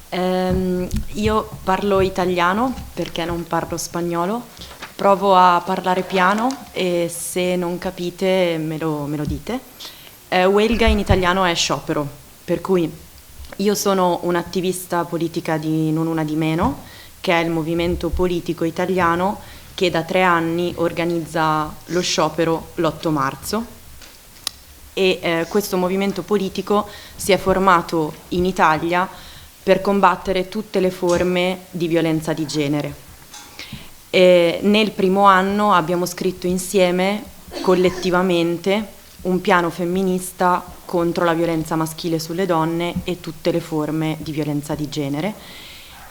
Io parlo italiano perché non parlo spagnolo, provo a parlare piano e se non capite me lo dite. Huelga in italiano è sciopero, per cui io sono un'attivista politica di Non Una Di Meno, che è il movimento politico italiano che da 3 anni organizza lo sciopero l'8 marzo e questo movimento politico si è formato in Italia per combattere tutte le forme di violenza di genere. Nel primo anno abbiamo scritto insieme, collettivamente, un piano femminista contro la violenza maschile sulle donne e tutte le forme di violenza di genere.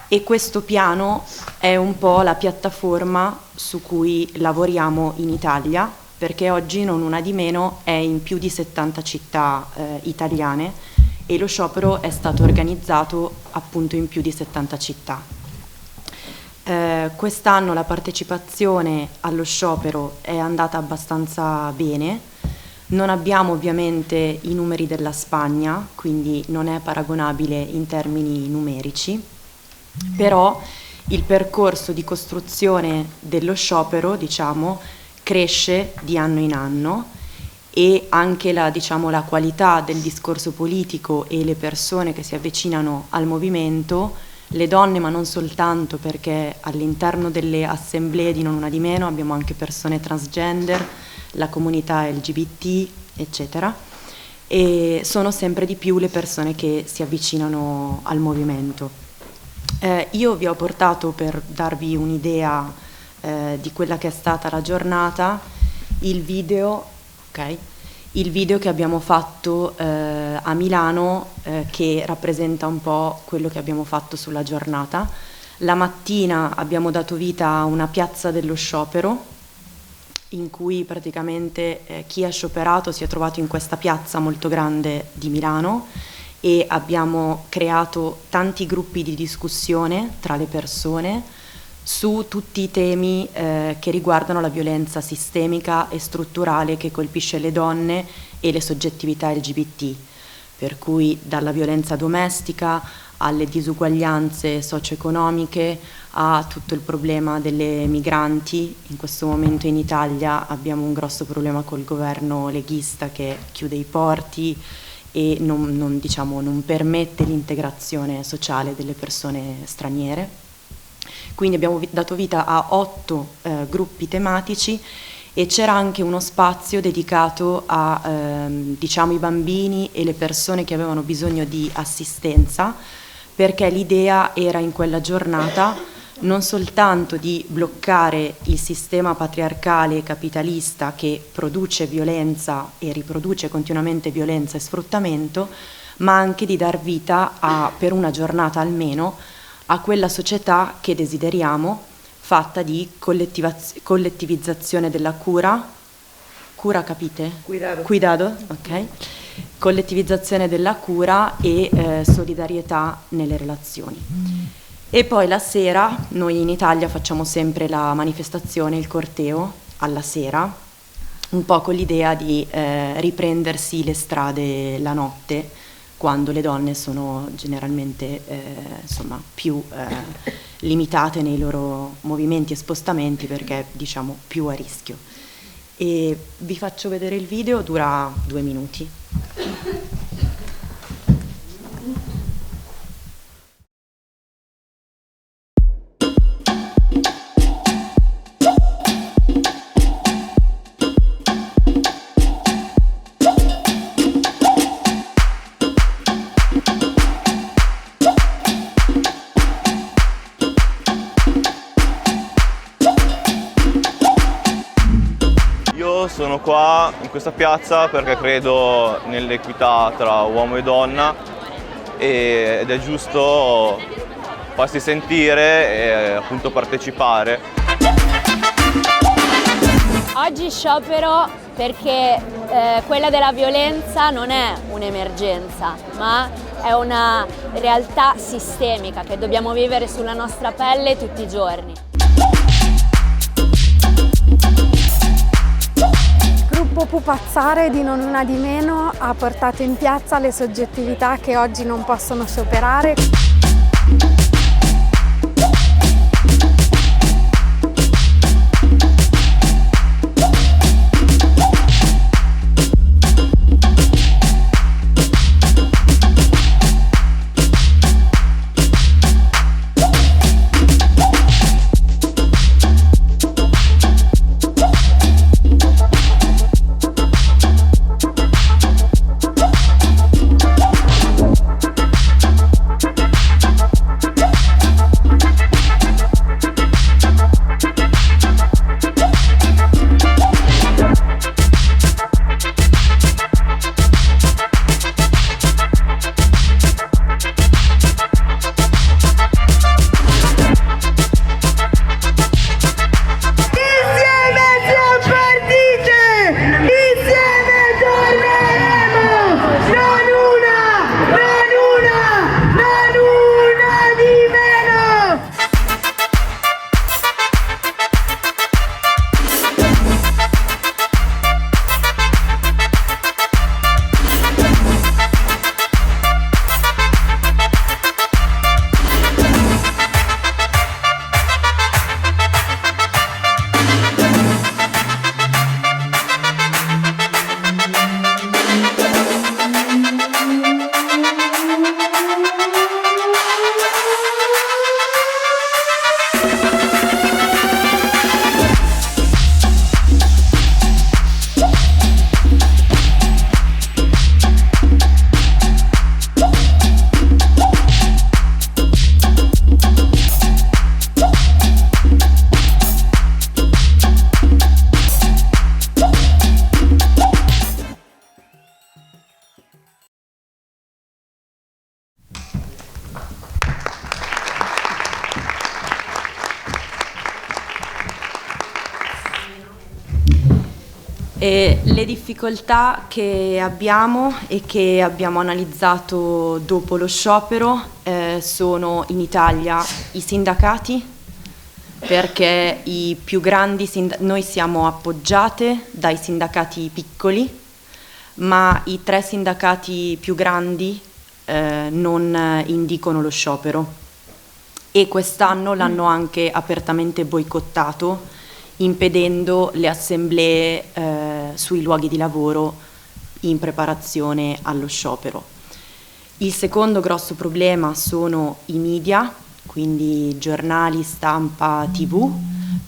E questo piano è un po' la piattaforma su cui lavoriamo in Italia, perché oggi Non Una Di Meno è in più di 70 città italiane e lo sciopero è stato organizzato appunto in più di 70 città. Quest'anno la partecipazione allo sciopero è andata abbastanza bene, non abbiamo ovviamente i numeri della Spagna, quindi non è paragonabile in termini numerici, però il percorso di costruzione dello sciopero, diciamo, cresce di anno in anno e anche la qualità del discorso politico e le persone che si avvicinano al movimento, le donne ma non soltanto, perché all'interno delle assemblee di Non Una Di Meno abbiamo anche persone transgender, la comunità LGBT, eccetera, e sono sempre di più le persone che si avvicinano al movimento. Io vi ho portato, per darvi un'idea di quella che è stata la giornata, il video che abbiamo fatto a Milano, che rappresenta un po' quello che abbiamo fatto sulla giornata. La mattina abbiamo dato vita a una piazza dello sciopero, in cui praticamente chi ha scioperato si è trovato in questa piazza molto grande di Milano e abbiamo creato tanti gruppi di discussione tra le persone su tutti i temi che riguardano la violenza sistemica e strutturale che colpisce le donne e le soggettività LGBT, per cui dalla violenza domestica alle disuguaglianze socio-economiche a tutto il problema delle migranti. In questo momento in Italia abbiamo un grosso problema col governo leghista che chiude i porti e non permette l'integrazione sociale delle persone straniere. Quindi abbiamo dato vita a 8 gruppi tematici e c'era anche uno spazio dedicato ai bambini e le persone che avevano bisogno di assistenza, perché l'idea era in quella giornata non soltanto di bloccare il sistema patriarcale e capitalista che produce violenza e riproduce continuamente violenza e sfruttamento, ma anche di dar vita per una giornata almeno, a quella società che desideriamo, fatta di collettivizzazione della cura, capite? Cuidado, ok? Collettivizzazione della cura e solidarietà nelle relazioni. E poi la sera, noi in Italia facciamo sempre la manifestazione, il corteo, alla sera, un po' con l'idea di riprendersi le strade la notte, quando le donne sono generalmente più limitate nei loro movimenti e spostamenti, perché diciamo più a rischio. E vi faccio vedere il video, dura 2 minuti. Io sono qua in questa piazza perché credo nell'equità tra uomo e donna ed è giusto farsi sentire e appunto partecipare. Oggi sciopero perché quella della violenza non è un'emergenza, ma è una realtà sistemica che dobbiamo vivere sulla nostra pelle tutti i giorni. Il gruppo Pupazzare di Non Una Di Meno ha portato in piazza le soggettività che oggi non possono scioperare. E le difficoltà che abbiamo e che abbiamo analizzato dopo lo sciopero sono in Italia i sindacati, perché i più grandi noi siamo appoggiate dai sindacati piccoli, ma i 3 sindacati più grandi non indicano lo sciopero e quest'anno l'hanno anche apertamente boicottato, impedendo le assemblee sui luoghi di lavoro in preparazione allo sciopero. Il secondo grosso problema sono i media, quindi giornali, stampa, TV,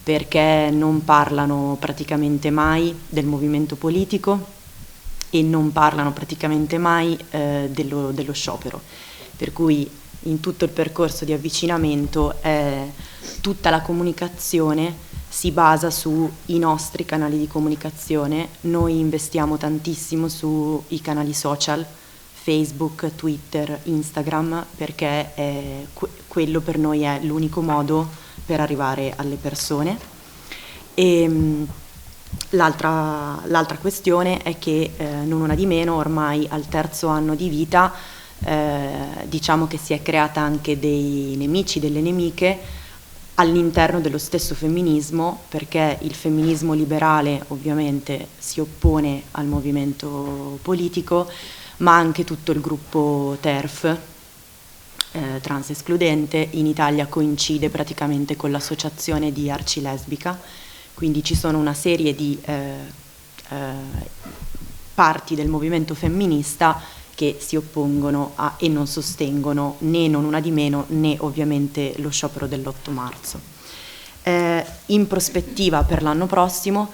perché non parlano praticamente mai del movimento politico e non parlano praticamente mai dello sciopero. Per cui in tutto il percorso di avvicinamento tutta la comunicazione si basa sui nostri canali di comunicazione. Noi investiamo tantissimo sui canali social, Facebook, Twitter, Instagram, perché quello per noi è l'unico modo per arrivare alle persone. E l'altra questione è che non una di meno, ormai al 3° anno di vita, diciamo che si è creata anche dei nemici, delle nemiche all'interno dello stesso femminismo, perché il femminismo liberale ovviamente si oppone al movimento politico, ma anche tutto il gruppo TERF, trans escludente, in Italia coincide praticamente con l'associazione di Arcilesbica, quindi ci sono una serie di parti del movimento femminista che si oppongono e non sostengono né non una di meno né ovviamente lo sciopero dell'8 marzo. In prospettiva per l'anno prossimo,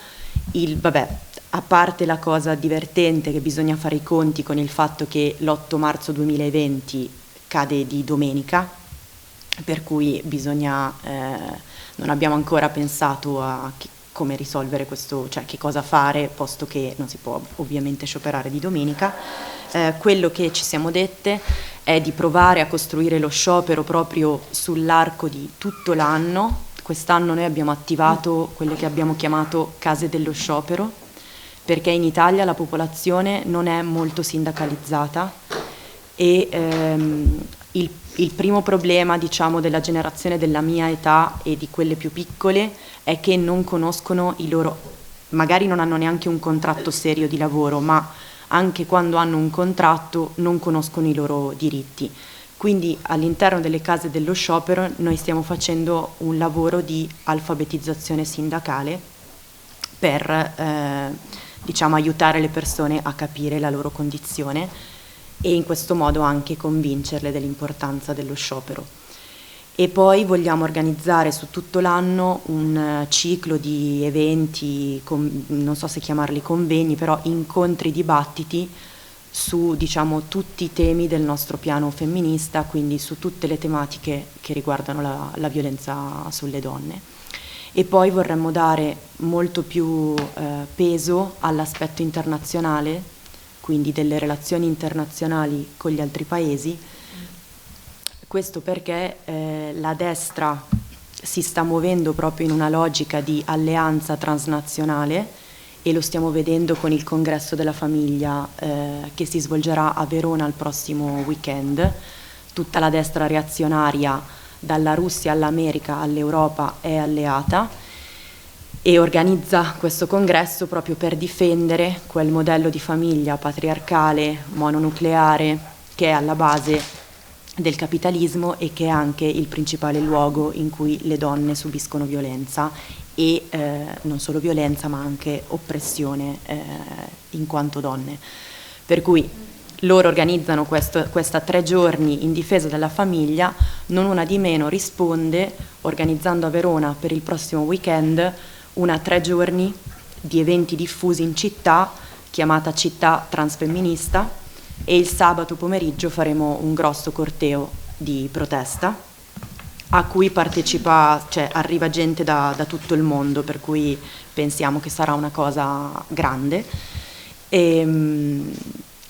a parte la cosa divertente che bisogna fare i conti con il fatto che l'8 marzo 2020 cade di domenica, per cui non abbiamo ancora pensato a come risolvere questo, cioè che cosa fare, posto che non si può ovviamente scioperare di domenica. Quello che ci siamo dette è di provare a costruire lo sciopero proprio sull'arco di tutto l'anno. Quest'anno noi abbiamo attivato quelle che abbiamo chiamato case dello sciopero, perché in Italia la popolazione non è molto sindacalizzata e il primo problema, diciamo, della generazione della mia età e di quelle più piccole è che non conoscono magari non hanno neanche un contratto serio di lavoro, ma anche quando hanno un contratto non conoscono i loro diritti. Quindi all'interno delle case dello sciopero noi stiamo facendo un lavoro di alfabetizzazione sindacale per aiutare le persone a capire la loro condizione e in questo modo anche convincerle dell'importanza dello sciopero. E poi vogliamo organizzare su tutto l'anno un ciclo di eventi, non so se chiamarli convegni, però incontri, dibattiti su tutti i temi del nostro piano femminista, quindi su tutte le tematiche che riguardano la violenza sulle donne. E poi vorremmo dare molto più peso all'aspetto internazionale, quindi delle relazioni internazionali con gli altri paesi. Questo perché la destra si sta muovendo proprio in una logica di alleanza transnazionale e lo stiamo vedendo con il Congresso della Famiglia che si svolgerà a Verona il prossimo weekend. Tutta la destra reazionaria, dalla Russia all'America all'Europa, è alleata e organizza questo congresso proprio per difendere quel modello di famiglia patriarcale, mononucleare, che è alla base del capitalismo e che è anche il principale luogo in cui le donne subiscono violenza e non solo violenza ma anche oppressione in quanto donne. Per cui loro organizzano questa 3 giorni in difesa della famiglia, non una di meno risponde organizzando a Verona per il prossimo weekend una 3 giorni di eventi diffusi in città chiamata Città Transfemminista, e il sabato pomeriggio faremo un grosso corteo di protesta a cui arriva gente da tutto il mondo, per cui pensiamo che sarà una cosa grande e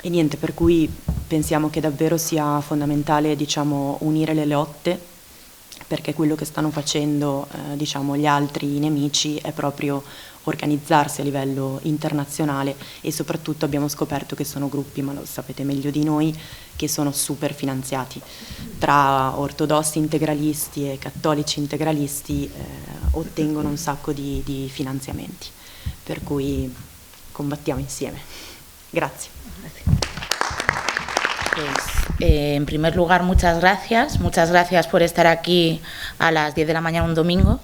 niente, per cui pensiamo che davvero sia fondamentale unire le lotte, perché quello che stanno facendo diciamo gli altri nemici è proprio organizzarsi a livello internazionale, e soprattutto abbiamo scoperto che sono gruppi, ma lo sapete meglio di noi, che sono super finanziati. Tra ortodossi integralisti e cattolici integralisti ottengono un sacco di finanziamenti, per cui combattiamo insieme. Grazie. En primer lugar, muchas gracias por estar aquí a las 10 de la mañana un domingo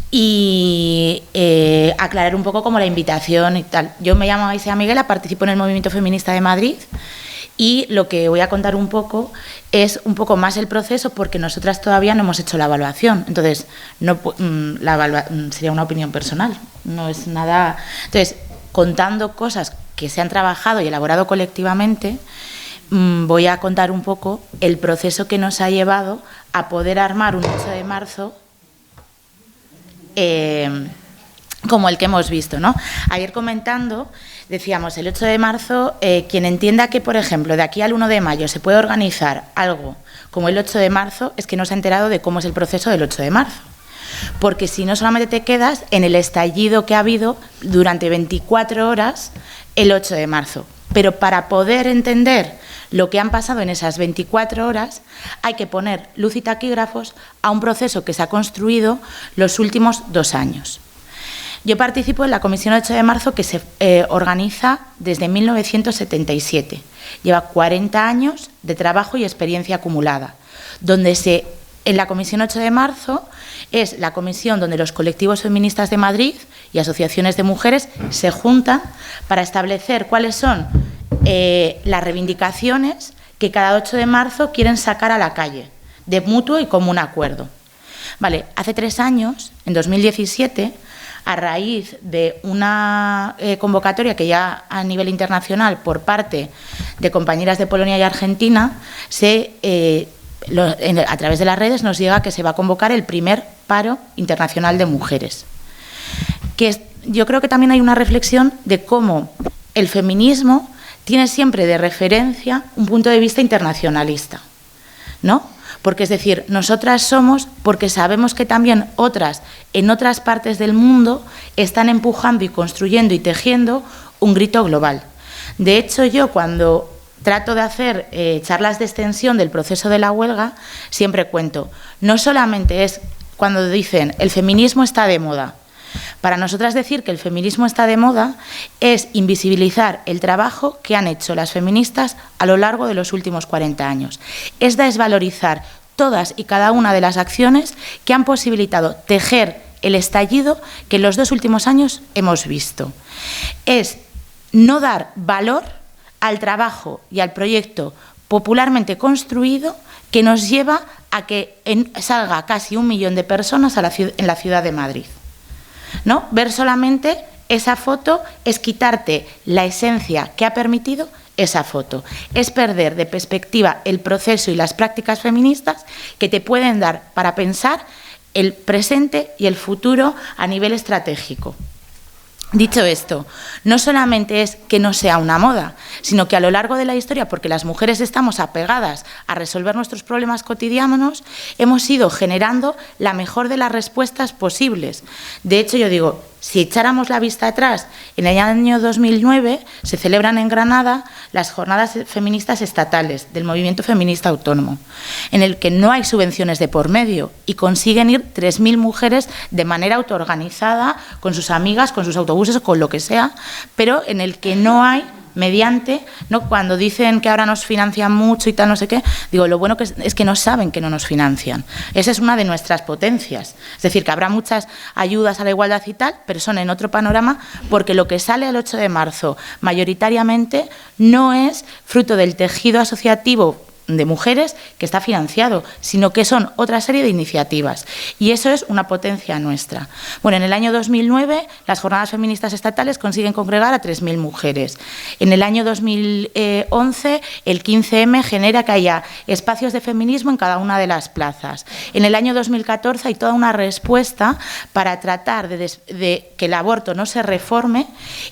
y aclarar un poco como la invitación y tal. Yo me llamo Aisea Miguela, participo en el Movimiento Feminista de Madrid y lo que voy a contar un poco es un poco más el proceso, porque nosotras todavía no hemos hecho la evaluación, entonces sería una opinión personal, no es nada. Entonces, contando cosas que se han trabajado y elaborado colectivamente, voy a contar un poco el proceso que nos ha llevado a poder armar un 8 de marzo como el que hemos visto, ¿no? Ayer comentando, decíamos, el 8 de marzo, quien entienda que, por ejemplo, de aquí al 1 de mayo se puede organizar algo como el 8 de marzo, es que no se ha enterado de cómo es el proceso del 8 de marzo. Porque si no, solamente te quedas en el estallido que ha habido durante 24 horas el 8 de marzo. Pero para poder entender lo que han pasado en esas 24 horas, hay que poner luz y taquígrafos a un proceso que se ha construido los últimos 2 años. Yo participo en la Comisión 8 de marzo, que se organiza desde 1977. Lleva 40 años de trabajo y experiencia acumulada, donde en la Comisión 8 de marzo es la comisión donde los colectivos feministas de Madrid y asociaciones de mujeres se juntan para establecer cuáles son las reivindicaciones que cada 8 de marzo quieren sacar a la calle, de mutuo y común acuerdo. Vale, hace 3 años, en 2017, a raíz de una convocatoria que ya a nivel internacional por parte de compañeras de Polonia y Argentina, a través de las redes nos llega que se va a convocar el primer paro internacional de mujeres. Yo creo que también hay una reflexión de cómo el feminismo tiene siempre de referencia un punto de vista internacionalista, ¿no? Porque es decir, nosotras somos porque sabemos que también otras en otras partes del mundo están empujando y construyendo y tejiendo un grito global. De hecho, yo cuando trato de hacer charlas de extensión del proceso de la huelga, siempre cuento, no solamente es cuando dicen el feminismo está de moda. Para nosotras decir que el feminismo está de moda es invisibilizar el trabajo que han hecho las feministas a lo largo de los últimos 40 años. Es desvalorizar todas y cada una de las acciones que han posibilitado tejer el estallido que en los 2 últimos años hemos visto. Es no dar valor al trabajo y al proyecto popularmente construido que nos lleva a que salga casi 1 millón de personas en la ciudad de Madrid, ¿no? Ver solamente esa foto es quitarte la esencia que ha permitido esa foto, es perder de perspectiva el proceso y las prácticas feministas que te pueden dar para pensar el presente y el futuro a nivel estratégico. Dicho esto, no solamente es que no sea una moda, sino que a lo largo de la historia, porque las mujeres estamos apegadas a resolver nuestros problemas cotidianos, hemos ido generando la mejor de las respuestas posibles. De hecho, yo digo, si echáramos la vista atrás, en el año 2009 se celebran en Granada las jornadas feministas estatales del movimiento feminista autónomo, en el que no hay subvenciones de por medio y consiguen ir 3.000 mujeres de manera autoorganizada, con sus amigas, con sus autobuses o con lo que sea, pero en el que no hay mediante, ¿no? Cuando dicen que ahora nos financian mucho y tal, no sé qué, digo, lo bueno que es que no saben que no nos financian. Esa es una de nuestras potencias. Es decir, que habrá muchas ayudas a la igualdad y tal, pero son en otro panorama, porque lo que sale el 8 de marzo mayoritariamente no es fruto del tejido asociativo de mujeres que está financiado, sino que son otra serie de iniciativas. Y eso es una potencia nuestra. Bueno, en el año 2009 las jornadas feministas estatales consiguen congregar a 3.000 mujeres. En el año 2011 el 15M genera que haya espacios de feminismo en cada una de las plazas. En el año 2014 hay toda una respuesta para tratar de que el aborto no se reforme,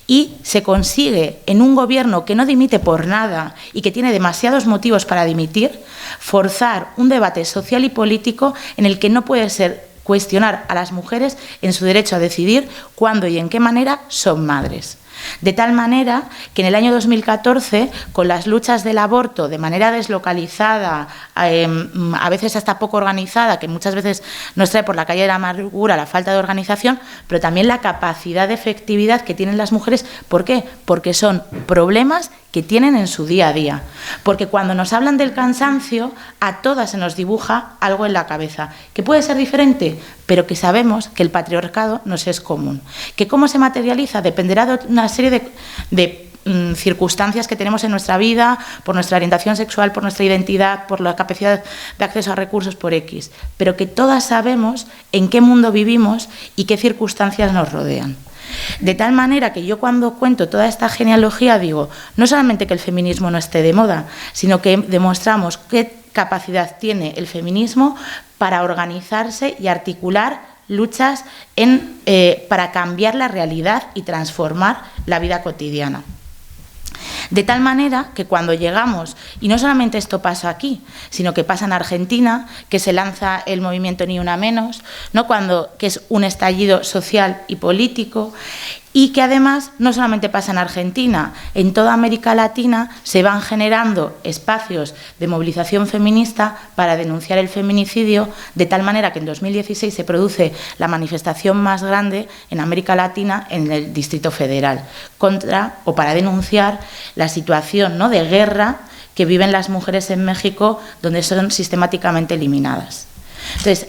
y se consigue en un gobierno que no dimite por nada y que tiene demasiados motivos para dimitir, permitir forzar un debate social y político en el que no puede ser cuestionar a las mujeres en su derecho a decidir cuándo y en qué manera son madres. De tal manera que en el año 2014, con las luchas del aborto de manera deslocalizada, a veces hasta poco organizada, que muchas veces nos trae por la calle de la amargura la falta de organización, pero también la capacidad de efectividad que tienen las mujeres. ¿Por qué? Porque son problemas que tienen en su día a día. Porque cuando nos hablan del cansancio, a todas se nos dibuja algo en la cabeza, que puede ser diferente, pero que sabemos que el patriarcado nos es común. Que cómo se materializa dependerá de una serie de circunstancias que tenemos en nuestra vida, por nuestra orientación sexual, por nuestra identidad, por la capacidad de acceso a recursos, por X, pero que todas sabemos en qué mundo vivimos y qué circunstancias nos rodean. De tal manera que yo cuando cuento toda esta genealogía digo, no solamente que el feminismo no esté de moda, sino que demostramos qué capacidad tiene el feminismo para organizarse y articular luchas para cambiar la realidad y transformar la vida cotidiana. De tal manera que cuando llegamos, y no solamente esto pasa aquí, sino que pasa en Argentina, que se lanza el movimiento Ni Una Menos, ¿no? Que es un estallido social y político, y que además no solamente pasa en Argentina, en toda América Latina se van generando espacios de movilización feminista para denunciar el feminicidio, de tal manera que en 2016 se produce la manifestación más grande en América Latina en el Distrito Federal, para denunciar la situación, ¿no?, de guerra que viven las mujeres en México, donde son sistemáticamente eliminadas. Entonces,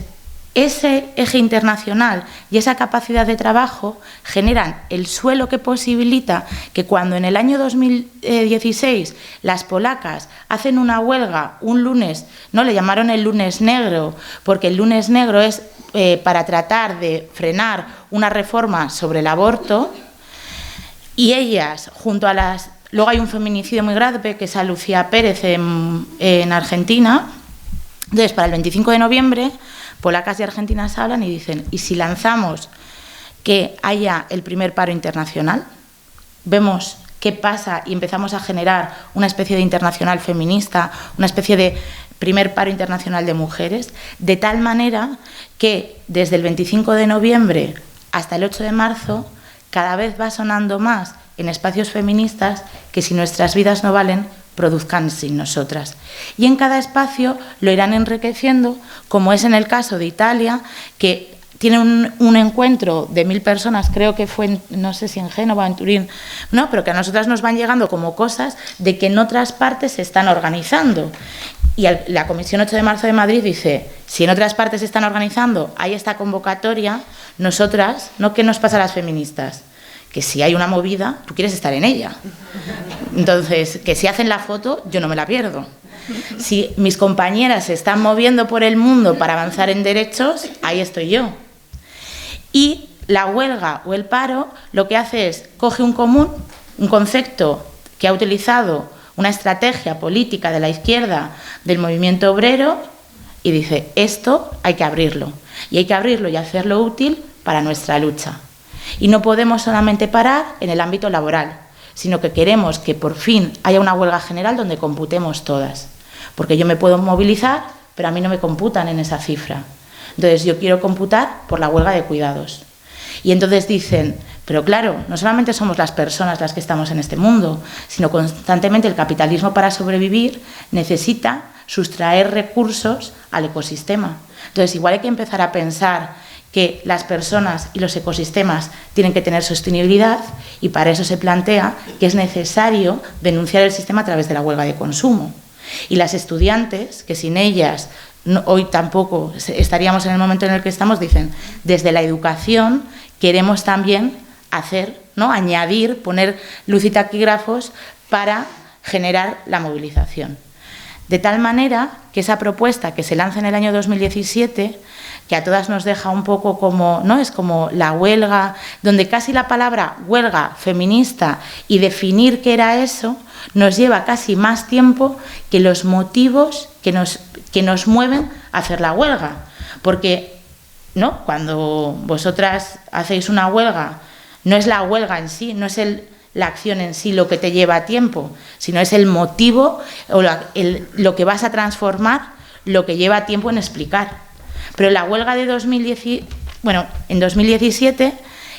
ese eje internacional y esa capacidad de trabajo generan el suelo que posibilita que cuando en el año 2016 las polacas hacen una huelga un lunes, no le llamaron el lunes negro, porque el lunes negro es para tratar de frenar una reforma sobre el aborto, y ellas, junto a las... Luego hay un feminicidio muy grave, que es a Lucía Pérez en Argentina. Entonces, para el 25 de noviembre... polacas y argentinas hablan y dicen, ¿y si lanzamos que haya el primer paro internacional? Vemos qué pasa y empezamos a generar una especie de internacional feminista, una especie de primer paro internacional de mujeres, de tal manera que desde el 25 de noviembre hasta el 8 de marzo cada vez va sonando más en espacios feministas que si nuestras vidas no valen, produzcan sin nosotras. Y en cada espacio lo irán enriqueciendo, como es en el caso de Italia, que tiene un encuentro de 1000 personas, creo que fue, no sé si en Génova o en Turín, no, pero que a nosotras nos van llegando como cosas de que en otras partes se están organizando. Y la Comisión 8 de marzo de Madrid dice, si en otras partes se están organizando, hay esta convocatoria, nosotras, ¿no? ¿Qué nos pasa a las feministas? Que si hay una movida, tú quieres estar en ella. Entonces, que si hacen la foto, yo no me la pierdo. Si mis compañeras se están moviendo por el mundo para avanzar en derechos, ahí estoy yo. Y la huelga o el paro lo que hace es, coge un concepto que ha utilizado una estrategia política de la izquierda del movimiento obrero y dice, esto hay que abrirlo. Y hay que abrirlo y hacerlo útil para nuestra lucha. Y no podemos solamente parar en el ámbito laboral, sino que queremos que por fin haya una huelga general donde computemos todas. Porque yo me puedo movilizar, pero a mí no me computan en esa cifra. Entonces yo quiero computar por la huelga de cuidados. Y entonces dicen, pero claro, no solamente somos las personas las que estamos en este mundo, sino constantemente el capitalismo para sobrevivir necesita sustraer recursos al ecosistema. Entonces igual hay que empezar a pensar que las personas y los ecosistemas tienen que tener sostenibilidad y para eso se plantea que es necesario denunciar el sistema a través de la huelga de consumo. Y las estudiantes, que sin ellas hoy tampoco estaríamos en el momento en el que estamos, dicen, desde la educación queremos también hacer, ¿no?, añadir, poner luz y taquígrafos para generar la movilización. De tal manera que esa propuesta que se lanza en el año 2017, que a todas nos deja un poco como, ¿no?, es como la huelga, donde casi la palabra huelga feminista y definir qué era eso, nos lleva casi más tiempo que los motivos que nos mueven a hacer la huelga. Porque, ¿no?, cuando vosotras hacéis una huelga, no es la huelga en sí, no es la acción en sí lo que te lleva tiempo, sino es el motivo o lo que vas a transformar, lo que lleva tiempo en explicar. Pero la huelga de en 2017,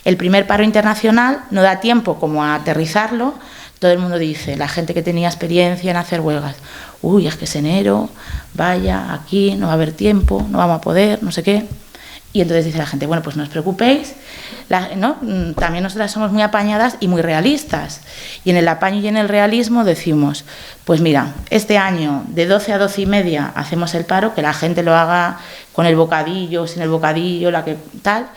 el primer paro internacional, no da tiempo como a aterrizarlo. Todo el mundo dice, la gente que tenía experiencia en hacer huelgas, uy, es que es enero, vaya, aquí no va a haber tiempo, no vamos a poder, no sé qué. Y entonces dice la gente, bueno, pues no os preocupéis, también nosotras somos muy apañadas y muy realistas. Y en el apaño y en el realismo decimos, pues mira, este año de 12 a 12 y media hacemos el paro, que la gente lo haga con el bocadillo, sin el bocadillo, tal.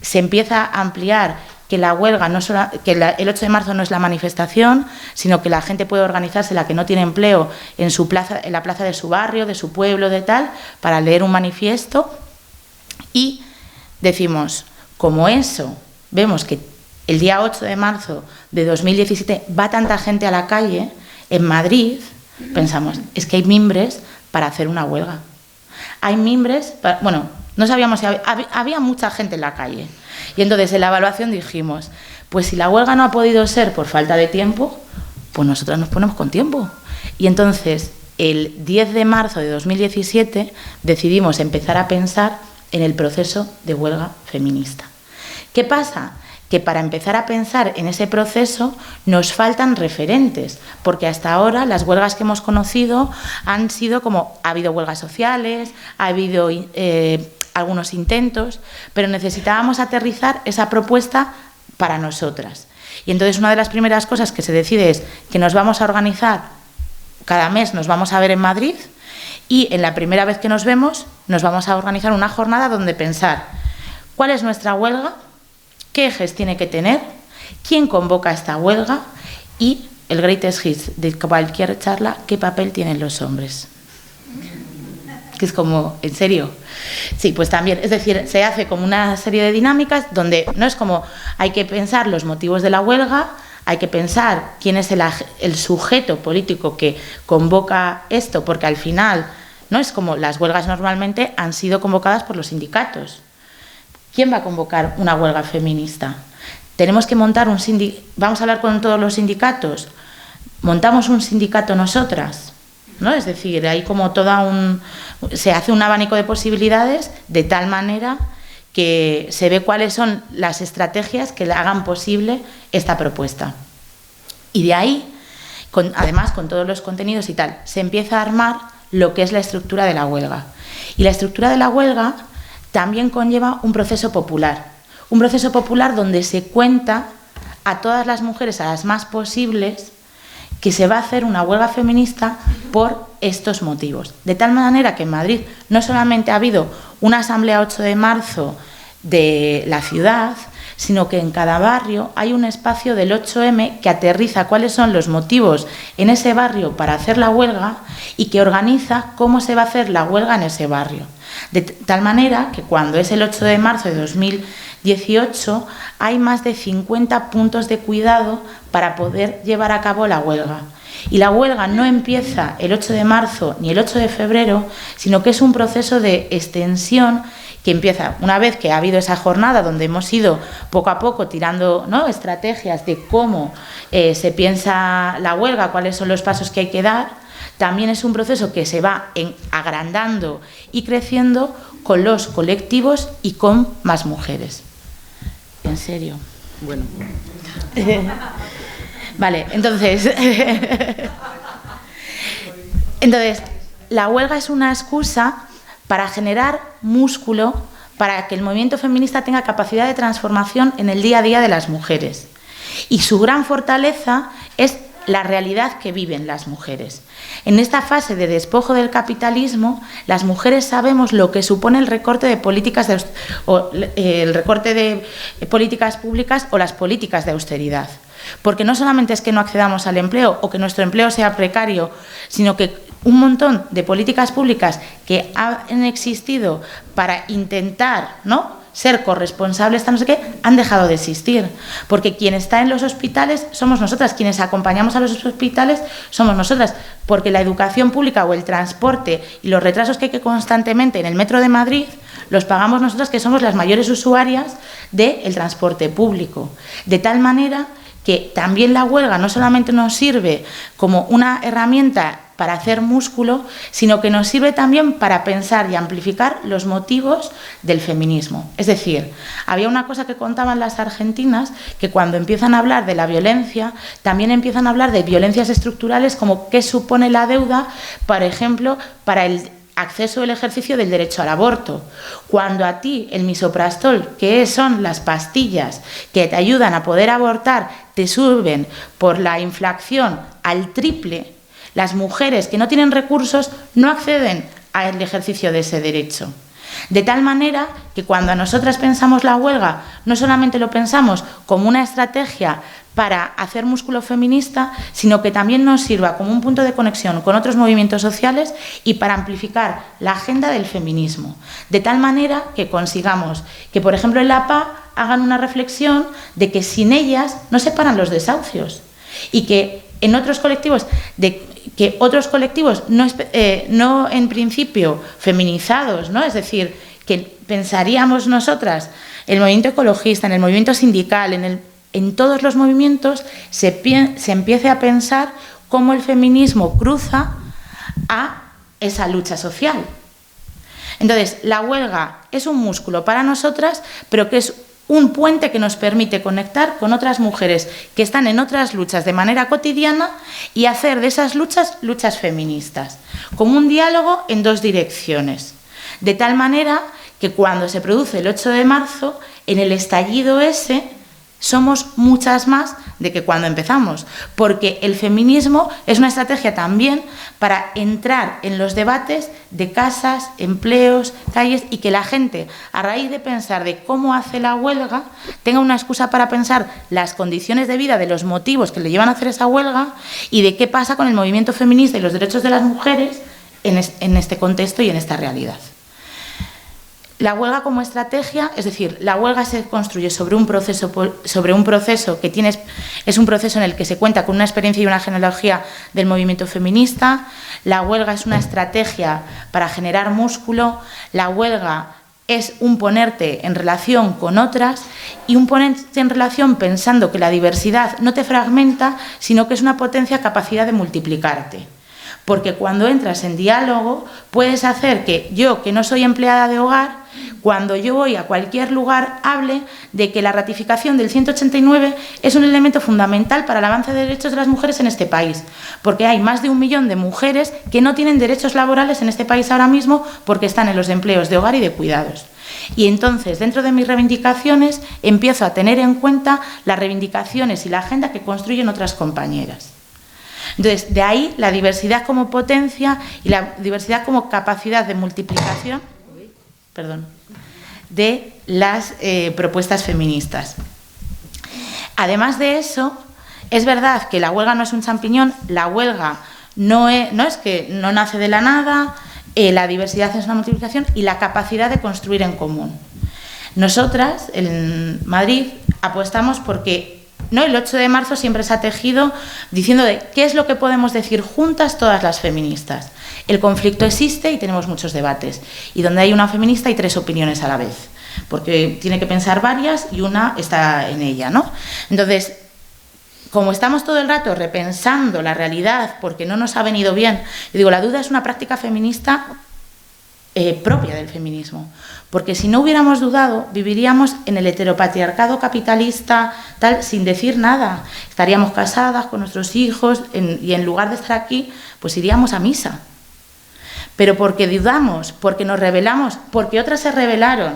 Se empieza a ampliar que la huelga, el 8 de marzo no es la manifestación, sino que la gente puede organizarse, la que no tiene empleo, en la plaza de su barrio, de su pueblo, de tal, para leer un manifiesto. Y decimos, como eso, vemos que el día 8 de marzo de 2017 va tanta gente a la calle, en Madrid, pensamos, es que hay mimbres para hacer una huelga. Hay mimbres, no sabíamos si había mucha gente en la calle. Y entonces en la evaluación dijimos, pues si la huelga no ha podido ser por falta de tiempo, pues nosotras nos ponemos con tiempo. Y entonces el 10 de marzo de 2017 decidimos empezar a pensar en el proceso de huelga feminista. ¿Qué pasa? Que para empezar a pensar en ese proceso nos faltan referentes, porque hasta ahora las huelgas que hemos conocido han sido como, ha habido huelgas sociales, ha habido algunos intentos, pero necesitábamos aterrizar esa propuesta para nosotras. Y entonces una de las primeras cosas que se decide es que nos vamos a organizar, cada mes nos vamos a ver en Madrid, y en la primera vez que nos vemos nos vamos a organizar una jornada donde pensar cuál es nuestra huelga, qué ejes tiene que tener, quién convoca esta huelga y el greatest hit de cualquier charla, qué papel tienen los hombres. Que es como, ¿en serio? Sí, pues también, es decir, se hace como una serie de dinámicas donde no es como hay que pensar los motivos de la huelga, hay que pensar quién es el sujeto político que convoca esto, porque al final, no es como las huelgas normalmente han sido convocadas por los sindicatos. ¿Quién va a convocar una huelga feminista? Tenemos que montar un sindicato. Vamos a hablar con todos los sindicatos. Montamos un sindicato nosotras, ¿no? Es decir, hay como se hace un abanico de posibilidades de tal manera que se ve cuáles son las estrategias que hagan posible esta propuesta. Y de ahí, además con todos los contenidos y tal, se empieza a armar lo que es la estructura de la huelga. Y la estructura de la huelga también conlleva un proceso popular donde se cuenta a todas las mujeres, a las más posibles, que se va a hacer una huelga feminista por estos motivos. De tal manera que en Madrid no solamente ha habido una asamblea 8 de marzo de la ciudad, sino que en cada barrio hay un espacio del 8M que aterriza cuáles son los motivos en ese barrio para hacer la huelga y que organiza cómo se va a hacer la huelga en ese barrio. De tal manera que cuando es el 8 de marzo de 2018 hay más de 50 puntos de cuidado para poder llevar a cabo la huelga. Y la huelga no empieza el 8 de marzo ni el 8 de febrero, sino que es un proceso de extensión que empieza una vez que ha habido esa jornada donde hemos ido poco a poco tirando, ¿no?, estrategias de cómo se piensa la huelga, cuáles son los pasos que hay que dar. También es un proceso que se va agrandando y creciendo con los colectivos y con más mujeres. ¿En serio? Bueno. Vale, entonces la huelga es una excusa para generar músculo, para que el movimiento feminista tenga capacidad de transformación en el día a día de las mujeres. Y su gran fortaleza es la realidad que viven las mujeres. En esta fase de despojo del capitalismo, las mujeres sabemos lo que supone el recorte de políticas públicas o las políticas de austeridad. Porque no solamente es que no accedamos al empleo o que nuestro empleo sea precario, sino que un montón de políticas públicas que han existido para intentar, ¿no?, ser corresponsables, no sé qué, han dejado de existir. Porque quien está en los hospitales somos nosotras, quienes acompañamos a los hospitales somos nosotras, porque la educación pública o el transporte y los retrasos que hay que constantemente en el metro de Madrid los pagamos nosotras, que somos las mayores usuarias del transporte público. De tal manera que también la huelga no solamente nos sirve como una herramienta para hacer músculo, sino que nos sirve también para pensar y amplificar los motivos del feminismo. Es decir, había una cosa que contaban las argentinas, que cuando empiezan a hablar de la violencia, también empiezan a hablar de violencias estructurales, como qué supone la deuda, por ejemplo, para el acceso al ejercicio del derecho al aborto. Cuando a ti el misoprostol, que son las pastillas que te ayudan a poder abortar, te suben por la inflación al triple, las mujeres que no tienen recursos no acceden al ejercicio de ese derecho. De tal manera que cuando a nosotras pensamos la huelga, no solamente lo pensamos como una estrategia para hacer músculo feminista, sino que también nos sirva como un punto de conexión con otros movimientos sociales y para amplificar la agenda del feminismo. De tal manera que consigamos que, por ejemplo, en la PA hagan una reflexión de que sin ellas no se paran los desahucios y que en otros colectivos, no en principio feminizados, ¿no? Es decir, que pensaríamos nosotras, el movimiento ecologista, en el movimiento sindical, en todos los movimientos se empiece a pensar cómo el feminismo cruza a esa lucha social. Entonces, la huelga es un músculo para nosotras, pero que es un puente que nos permite conectar con otras mujeres que están en otras luchas de manera cotidiana y hacer de esas luchas feministas, como un diálogo en dos direcciones. De tal manera que cuando se produce el 8 de marzo, en el estallido ese, somos muchas más de que cuando empezamos, porque el feminismo es una estrategia también para entrar en los debates de casas, empleos, calles, y que la gente, a raíz de pensar de cómo hace la huelga, tenga una excusa para pensar las condiciones de vida, de los motivos que le llevan a hacer esa huelga y de qué pasa con el movimiento feminista y los derechos de las mujeres en este contexto y en esta realidad. La huelga como estrategia, es decir, la huelga se construye sobre un proceso que es un proceso en el que se cuenta con una experiencia y una genealogía del movimiento feminista. La huelga es una estrategia para generar músculo. La huelga es un ponerte en relación con otras y un ponerte en relación pensando que la diversidad no te fragmenta, sino que es una potencia capacidad de multiplicarte. Porque cuando entras en diálogo puedes hacer que yo, que no soy empleada de hogar, cuando yo voy a cualquier lugar, hable de que la ratificación del 189 es un elemento fundamental para el avance de derechos de las mujeres en este país, porque hay más de 1 millón de mujeres que no tienen derechos laborales en este país ahora mismo porque están en los empleos de hogar y de cuidados. Y entonces, dentro de mis reivindicaciones, empiezo a tener en cuenta las reivindicaciones y la agenda que construyen otras compañeras. Entonces, de ahí la diversidad como potencia y la diversidad como capacidad de multiplicación de las propuestas feministas. Además de eso, es verdad que la huelga no es un champiñón, la huelga no es que no nace de la nada, la diversidad es una multiplicación y la capacidad de construir en común. Nosotras, en Madrid, apostamos porque el 8 de marzo siempre se ha tejido diciendo de qué es lo que podemos decir juntas todas las feministas. El conflicto existe y tenemos muchos debates. Y donde hay una feminista hay 3 opiniones a la vez, porque tiene que pensar varias y una está en ella, ¿no? Entonces, como estamos todo el rato repensando la realidad porque no nos ha venido bien, yo digo, la duda es una práctica feminista propia del feminismo, porque si no hubiéramos dudado viviríamos en el heteropatriarcado capitalista tal, sin decir nada, estaríamos casadas con nuestros hijos y en lugar de estar aquí pues iríamos a misa, pero porque dudamos, porque nos rebelamos, porque otras se rebelaron,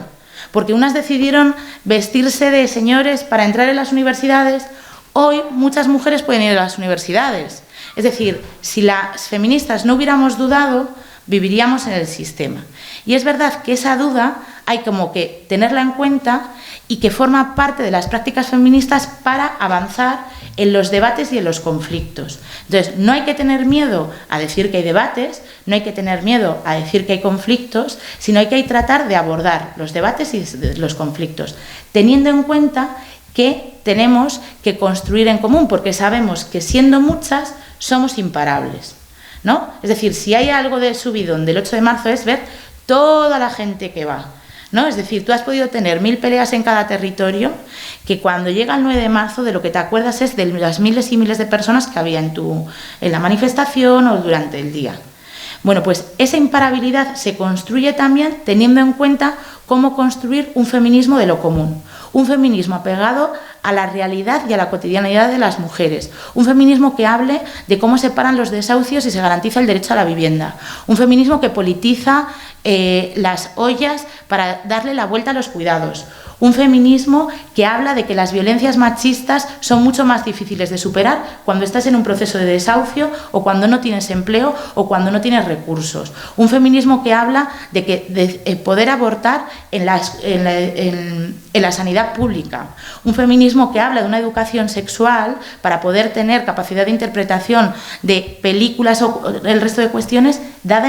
porque unas decidieron vestirse de señores para entrar en las universidades, hoy muchas mujeres pueden ir a las universidades. Es decir, si las feministas no hubiéramos dudado, viviríamos en el sistema. Y es verdad que esa duda hay como que tenerla en cuenta y que forma parte de las prácticas feministas para avanzar en los debates y en los conflictos. Entonces, no hay que tener miedo a decir que hay debates, no hay que tener miedo a decir que hay conflictos, sino hay que tratar de abordar los debates y los conflictos, teniendo en cuenta que tenemos que construir en común, porque sabemos que siendo muchas somos imparables, ¿no? Es decir, si hay algo de subidón del 8 de marzo es ver toda la gente que va, ¿no? Es decir, tú has podido tener 1000 peleas en cada territorio, que cuando llega el 9 de marzo de lo que te acuerdas es de las miles y miles de personas que había en la manifestación o durante el día. Bueno, pues esa imparabilidad se construye también teniendo en cuenta cómo construir un feminismo de lo común, un feminismo apegado a la realidad y a la cotidianidad de las mujeres, un feminismo que hable de cómo se paran los desahucios y se garantiza el derecho a la vivienda, un feminismo que politiza las ollas para darle la vuelta a los cuidados, un feminismo que habla de que las violencias machistas son mucho más difíciles de superar cuando estás en un proceso de desahucio o cuando no tienes empleo o cuando no tienes recursos. Un feminismo que habla de que poder abortar en la sanidad pública. Un feminismo que habla de una educación sexual para poder tener capacidad de interpretación de películas o el resto de cuestiones dada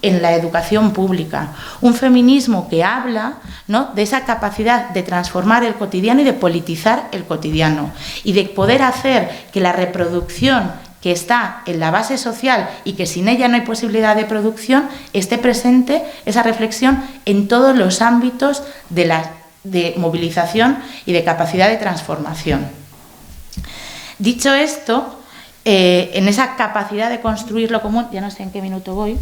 en la educación pública. Un feminismo que habla, ¿no?, de esa capacidad de transformar el cotidiano y de politizar el cotidiano y de poder hacer que la reproducción que está en la base social y que sin ella no hay posibilidad de producción esté presente esa reflexión en todos los ámbitos de movilización y de capacidad de transformación. Dicho esto, en esa capacidad de construir lo común, ya no sé en qué minuto voy.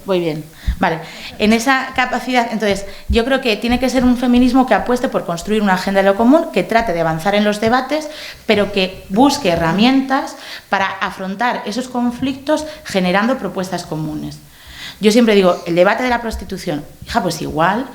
Voy bien, vale. En esa capacidad, entonces, yo creo que tiene que ser un feminismo que apueste por construir una agenda de lo común, que trate de avanzar en los debates, pero que busque herramientas para afrontar esos conflictos generando propuestas comunes. Yo siempre digo, el debate de la prostitución, hija, pues igual,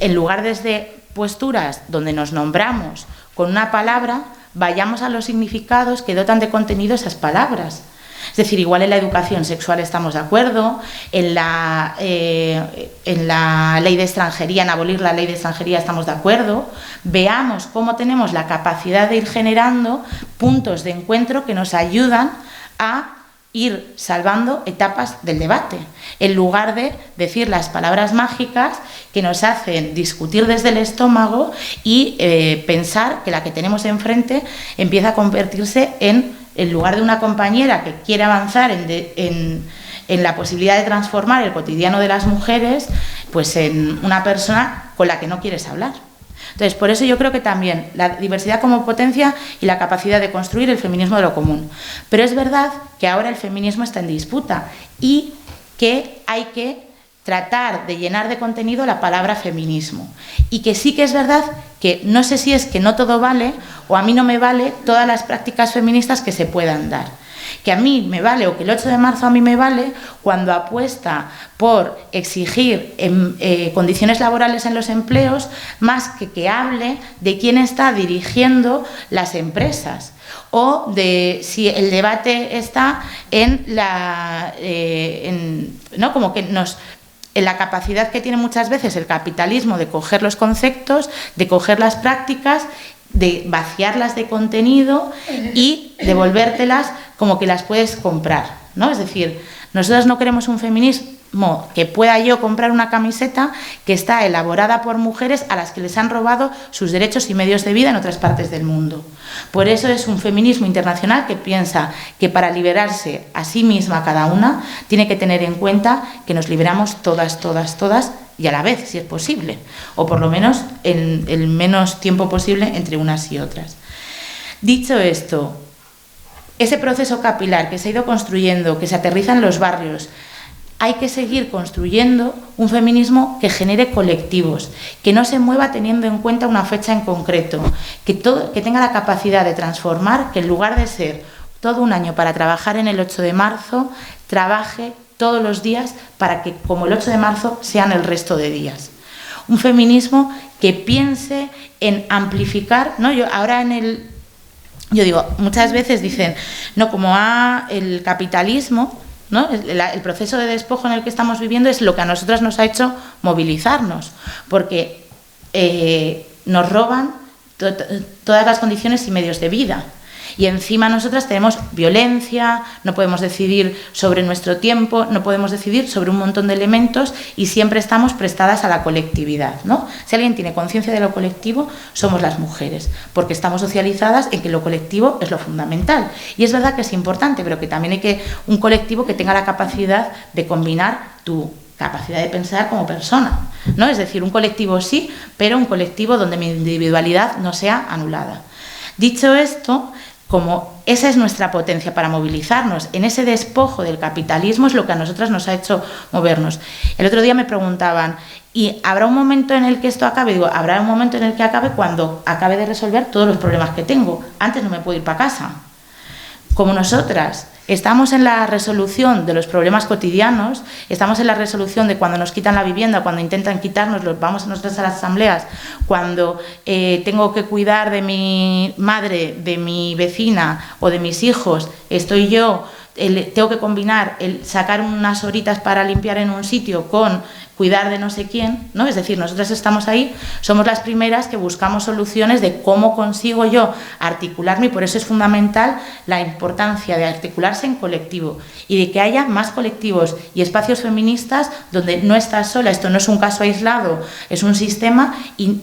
en lugar desde posturas donde nos nombramos con una palabra, vayamos a los significados que dotan de contenido esas palabras. Es decir, igual en la educación sexual estamos de acuerdo, en la ley de extranjería, en abolir la ley de extranjería estamos de acuerdo. Veamos cómo tenemos la capacidad de ir generando puntos de encuentro que nos ayudan a ir salvando etapas del debate, en lugar de decir las palabras mágicas que nos hacen discutir desde el estómago y pensar que la que tenemos enfrente empieza a convertirse en lugar de una compañera que quiere avanzar en la posibilidad de transformar el cotidiano de las mujeres, pues en una persona con la que no quieres hablar. Entonces, por eso yo creo que también la diversidad como potencia y la capacidad de construir el feminismo de lo común. Pero es verdad que ahora el feminismo está en disputa y que hay que tratar de llenar de contenido la palabra feminismo. Y que sí que es verdad que no sé si es que no todo vale o a mí no me vale todas las prácticas feministas que se puedan dar. Que a mí me vale o que el 8 de marzo a mí me vale cuando apuesta por exigir condiciones laborales en los empleos más que hable de quién está dirigiendo las empresas o de si el debate está en ¿no? Como que en la capacidad que tiene muchas veces el capitalismo de coger los conceptos, de coger las prácticas, de vaciarlas de contenido y devolvértelas como que las puedes comprar, ¿no? Es decir, nosotros no queremos un feminismo que pueda yo comprar una camiseta que está elaborada por mujeres a las que les han robado sus derechos y medios de vida en otras partes del mundo. Por eso es un feminismo internacional que piensa que para liberarse a sí misma cada una tiene que tener en cuenta que nos liberamos todas, todas, todas y a la vez, si es posible, o por lo menos en el menos tiempo posible entre unas y otras. Dicho esto, ese proceso capilar que se ha ido construyendo, que se aterriza en los barrios, hay que seguir construyendo un feminismo que genere colectivos, que no se mueva teniendo en cuenta una fecha en concreto, que tenga la capacidad de transformar, que en lugar de ser todo un año para trabajar en el 8 de marzo, trabaje todos los días para que, como el 8 de marzo, sean el resto de días. Un feminismo que piense en amplificar, ¿no? Yo digo, muchas veces dicen, no, como el capitalismo, ¿no? El proceso de despojo en el que estamos viviendo es lo que a nosotras nos ha hecho movilizarnos, porque nos roban todas las condiciones y medios de vida. Y encima nosotras tenemos violencia, no podemos decidir sobre nuestro tiempo, no podemos decidir sobre un montón de elementos y siempre estamos prestadas a la colectividad, ¿no? Si alguien tiene conciencia de lo colectivo, somos las mujeres, porque estamos socializadas en que lo colectivo es lo fundamental. Y es verdad que es importante, pero que también hay un colectivo que tenga la capacidad de combinar tu capacidad de pensar como persona, ¿no? Es decir, un colectivo sí, pero un colectivo donde mi individualidad no sea anulada. Dicho esto, como esa es nuestra potencia para movilizarnos, en ese despojo del capitalismo es lo que a nosotras nos ha hecho movernos. El otro día me preguntaban, ¿y habrá un momento en el que esto acabe? Digo, habrá un momento en el que acabe cuando acabe de resolver todos los problemas que tengo. Antes no me puedo ir para casa. Como nosotras estamos en la resolución de los problemas cotidianos, estamos en la resolución de cuando nos quitan la vivienda, cuando intentan quitárnoslo, vamos nosotras a las asambleas, cuando tengo que cuidar de mi madre, de mi vecina o de mis hijos, estoy yo, tengo que combinar el sacar unas horitas para limpiar en un sitio con cuidar de no sé quién, ¿no? Es decir, nosotras estamos ahí, somos las primeras que buscamos soluciones de cómo consigo yo articularme, y por eso es fundamental la importancia de articularse en colectivo y de que haya más colectivos y espacios feministas donde no estás sola, esto no es un caso aislado, es un sistema y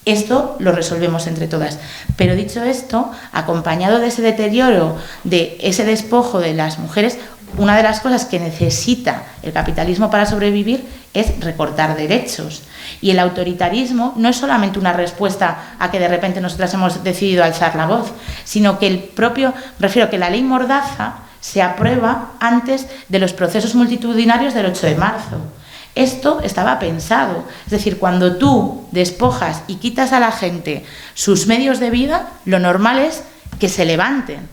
esto lo resolvemos entre todas. Pero dicho esto, acompañado de ese deterioro, de ese despojo de las mujeres, una de las cosas que necesita el capitalismo para sobrevivir es recortar derechos. Y el autoritarismo no es solamente una respuesta a que de repente nosotras hemos decidido alzar la voz, sino que el propio, refiero que la ley Mordaza se aprueba antes de los procesos multitudinarios del 8 de marzo. Esto estaba pensado, es decir, cuando tú despojas y quitas a la gente sus medios de vida, lo normal es que se levanten.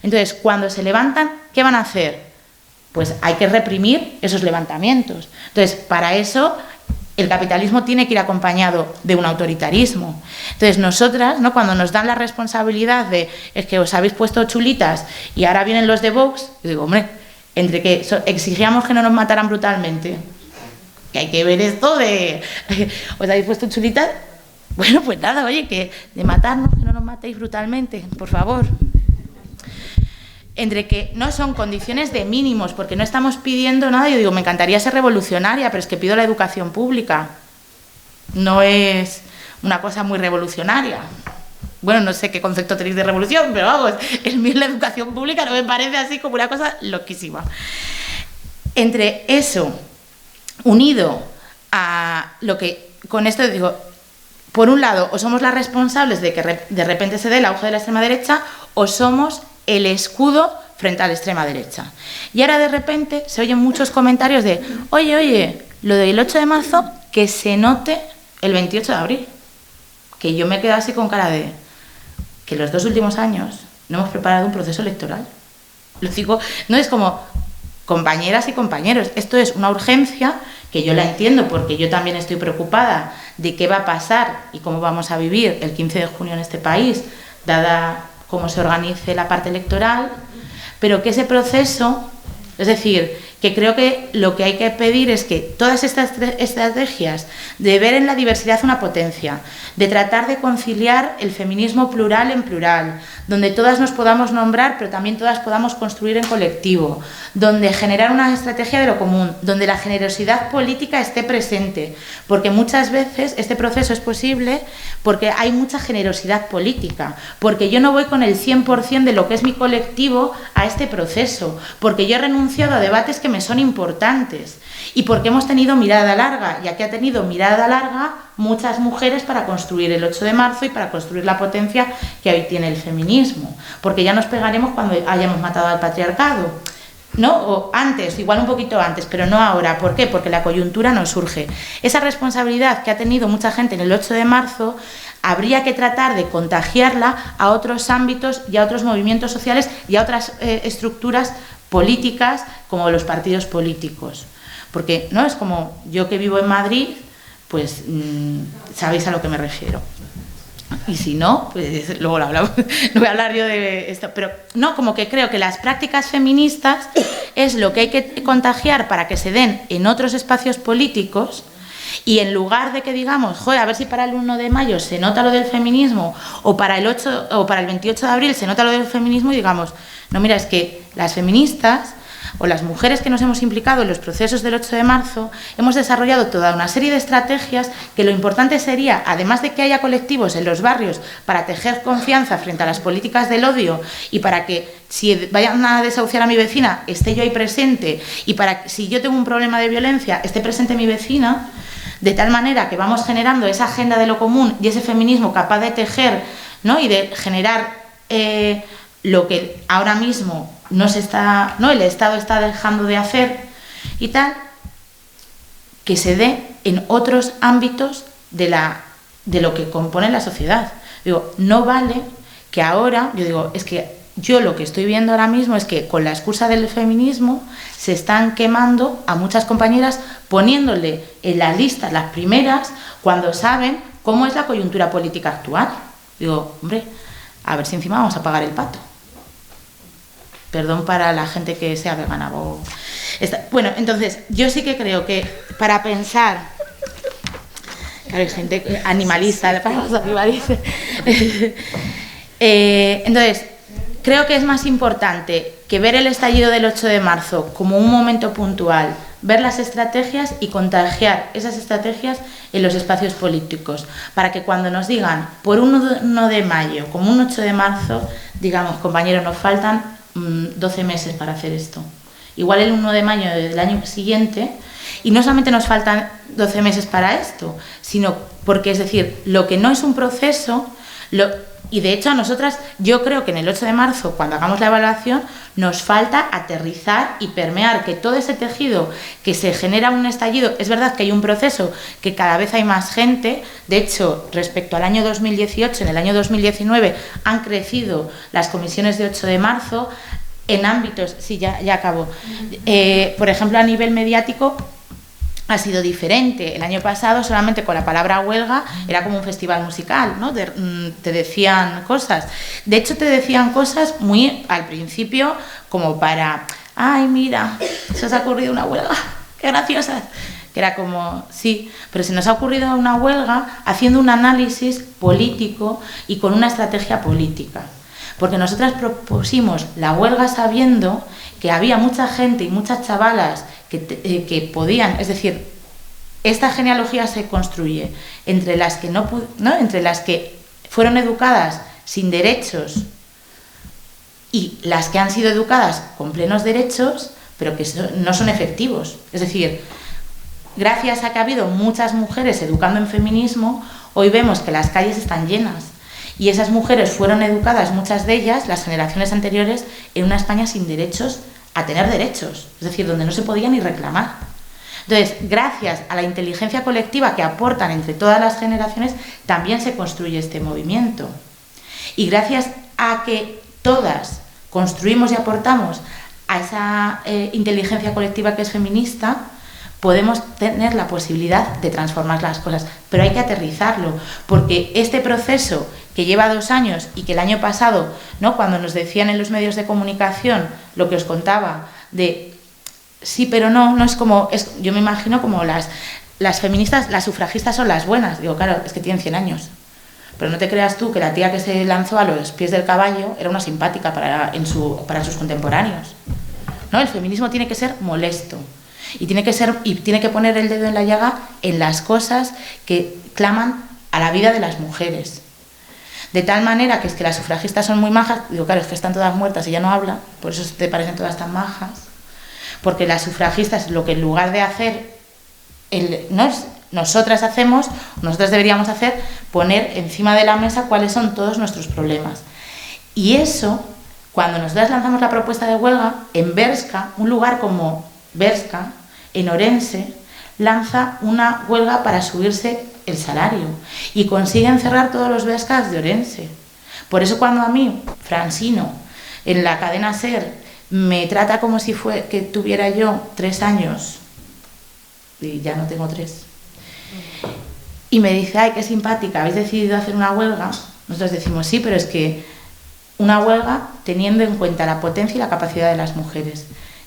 Entonces, cuando se levantan, ¿qué van a hacer? Pues hay que reprimir esos levantamientos. Entonces, para eso el capitalismo tiene que ir acompañado de un autoritarismo. Entonces, nosotras, ¿no?, cuando nos dan la responsabilidad de es que os habéis puesto chulitas y ahora vienen los de Vox, yo digo, hombre, entre que exigíamos que no nos mataran brutalmente, que hay que ver esto de os habéis puesto chulitas, bueno, pues nada, oye, que de matarnos, que no nos matéis brutalmente, por favor. Entre que no son condiciones de mínimos, porque no estamos pidiendo nada. Yo digo, me encantaría ser revolucionaria, pero es que pido la educación pública. No es una cosa muy revolucionaria. Bueno, no sé qué concepto tenéis de revolución, pero vamos, el mío la educación pública no me parece así como una cosa loquísima. Entre eso, unido a lo que, con esto digo, por un lado, o somos las responsables de que de repente se dé el auge de la extrema derecha, o somos el escudo frente a la extrema derecha. Y ahora de repente se oyen muchos comentarios de oye, lo del 8 de marzo, que se note el 28 de abril. Que yo me quedo así con cara de que los 2 últimos años no hemos preparado un proceso electoral. Lo digo, no es como compañeras y compañeros, esto es una urgencia que yo la entiendo porque yo también estoy preocupada de qué va a pasar y cómo vamos a vivir el 15 de junio en este país, dada cómo se organice la parte electoral, pero que ese proceso, es decir, que creo que lo que hay que pedir es que todas estas estrategias de ver en la diversidad una potencia, de tratar de conciliar el feminismo plural en plural, donde todas nos podamos nombrar, pero también todas podamos construir en colectivo, donde generar una estrategia de lo común, donde la generosidad política esté presente, porque muchas veces este proceso es posible porque hay mucha generosidad política, porque yo no voy con el 100% de lo que es mi colectivo a este proceso, porque yo he renunciado a debates que me son importantes y porque hemos tenido mirada larga, ya que ha tenido mirada larga muchas mujeres para construir el 8 de marzo y para construir la potencia que hoy tiene el feminismo, porque ya nos pegaremos cuando hayamos matado al patriarcado, ¿no? O antes, igual un poquito antes, pero no ahora. ¿Por qué? Porque la coyuntura nos surge. Esa responsabilidad que ha tenido mucha gente en el 8 de marzo habría que tratar de contagiarla a otros ámbitos y a otros movimientos sociales y a otras estructuras políticas como los partidos políticos. Porque no es como yo que vivo en Madrid, pues sabéis a lo que me refiero. Y si no, pues luego lo hablamos. No voy a hablar yo de esto, pero no, como que creo que las prácticas feministas es lo que hay que contagiar para que se den en otros espacios políticos. Y en lugar de que digamos, joder, a ver si para el 1 de mayo se nota lo del feminismo o para el 8 o para el 28 de abril se nota lo del feminismo, y digamos, no, mira, es que las feministas o las mujeres que nos hemos implicado en los procesos del 8 de marzo, hemos desarrollado toda una serie de estrategias que lo importante sería, además de que haya colectivos en los barrios para tejer confianza frente a las políticas del odio y para que si vayan a desahuciar a mi vecina esté yo ahí presente y para que si yo tengo un problema de violencia esté presente mi vecina, de tal manera que vamos generando esa agenda de lo común y ese feminismo capaz de tejer, ¿no? Y de generar lo que ahora mismo el Estado está dejando de hacer y tal, que se dé en otros ámbitos de lo que compone la sociedad. Digo, no vale que ahora, yo digo, es que yo lo que estoy viendo ahora mismo es que con la excusa del feminismo se están quemando a muchas compañeras poniéndole en la lista las primeras cuando saben cómo es la coyuntura política actual. Digo, hombre, a ver si encima vamos a pagar el pato. Perdón para la gente que sea vegana. Bueno, entonces, yo sí que creo que para pensar... Claro, hay gente animalista, para los animalistas. Entonces, creo que es más importante que ver el estallido del 8 de marzo como un momento puntual, ver las estrategias y contagiar esas estrategias en los espacios políticos, para que cuando nos digan por un 1 de mayo, como un 8 de marzo, digamos, compañeros, nos faltan 12 meses para hacer esto. Igual el 1 de mayo del año siguiente, y no solamente nos faltan 12 meses para esto, sino porque, es decir, lo que no es un proceso, y de hecho a nosotras, yo creo que en el 8 de marzo, cuando hagamos la evaluación, nos falta aterrizar y permear que todo ese tejido que se genera un estallido, es verdad que hay un proceso que cada vez hay más gente, de hecho, respecto al año 2018, en el año 2019 han crecido las comisiones de 8 de marzo en ámbitos, sí, ya acabo, por ejemplo, a nivel mediático, ha sido diferente. El año pasado solamente con la palabra huelga era como un festival musical, ¿no? Te decían cosas. De hecho, te decían cosas muy al principio como para, ay, mira, se os ha ocurrido una huelga, qué graciosas. Que era como, sí, pero se nos ha ocurrido una huelga haciendo un análisis político y con una estrategia política. Porque nosotras propusimos la huelga sabiendo que había mucha gente y muchas chavalas que podían, es decir, esta genealogía se construye entre las que entre las que fueron educadas sin derechos y las que han sido educadas con plenos derechos, pero que no son efectivos. Es decir, gracias a que ha habido muchas mujeres educando en feminismo, hoy vemos que las calles están llenas. Y esas mujeres fueron educadas, muchas de ellas, las generaciones anteriores, en una España sin derechos a tener derechos, es decir, donde no se podía ni reclamar. Entonces, gracias a la inteligencia colectiva que aportan entre todas las generaciones, también se construye este movimiento. Y gracias a que todas construimos y aportamos a esa inteligencia colectiva que es feminista, podemos tener la posibilidad de transformar las cosas, pero hay que aterrizarlo, porque este proceso que lleva 2 años y que el año pasado, ¿no?, cuando nos decían en los medios de comunicación lo que os contaba de sí pero no es como, yo me imagino como las feministas, las sufragistas son las buenas, digo, claro, es que tienen 100 años, pero no te creas tú que la tía que se lanzó a los pies del caballo era una simpática para sus contemporáneos, ¿no? El feminismo tiene que ser molesto. Y tiene que poner el dedo en la llaga en las cosas que claman a la vida de las mujeres. De tal manera que es que las sufragistas son muy majas, digo, claro, es que están todas muertas y ya no hablan, por eso te parecen todas tan majas, porque las sufragistas lo que en lugar de hacer, nosotras deberíamos hacer, poner encima de la mesa cuáles son todos nuestros problemas. Y eso, cuando nosotras lanzamos la propuesta de huelga, en Berska, un lugar como Berska, en Orense, lanza una huelga para subirse el salario y consiguen cerrar todos los Berskas de Orense. Por eso cuando a mí, Francino, en la cadena SER, me trata como si que tuviera yo 3 años, y ya no tengo 3, y me dice, ay, qué simpática, habéis decidido hacer una huelga, nosotros decimos, sí, pero es que una huelga teniendo en cuenta la potencia y la capacidad de las mujeres,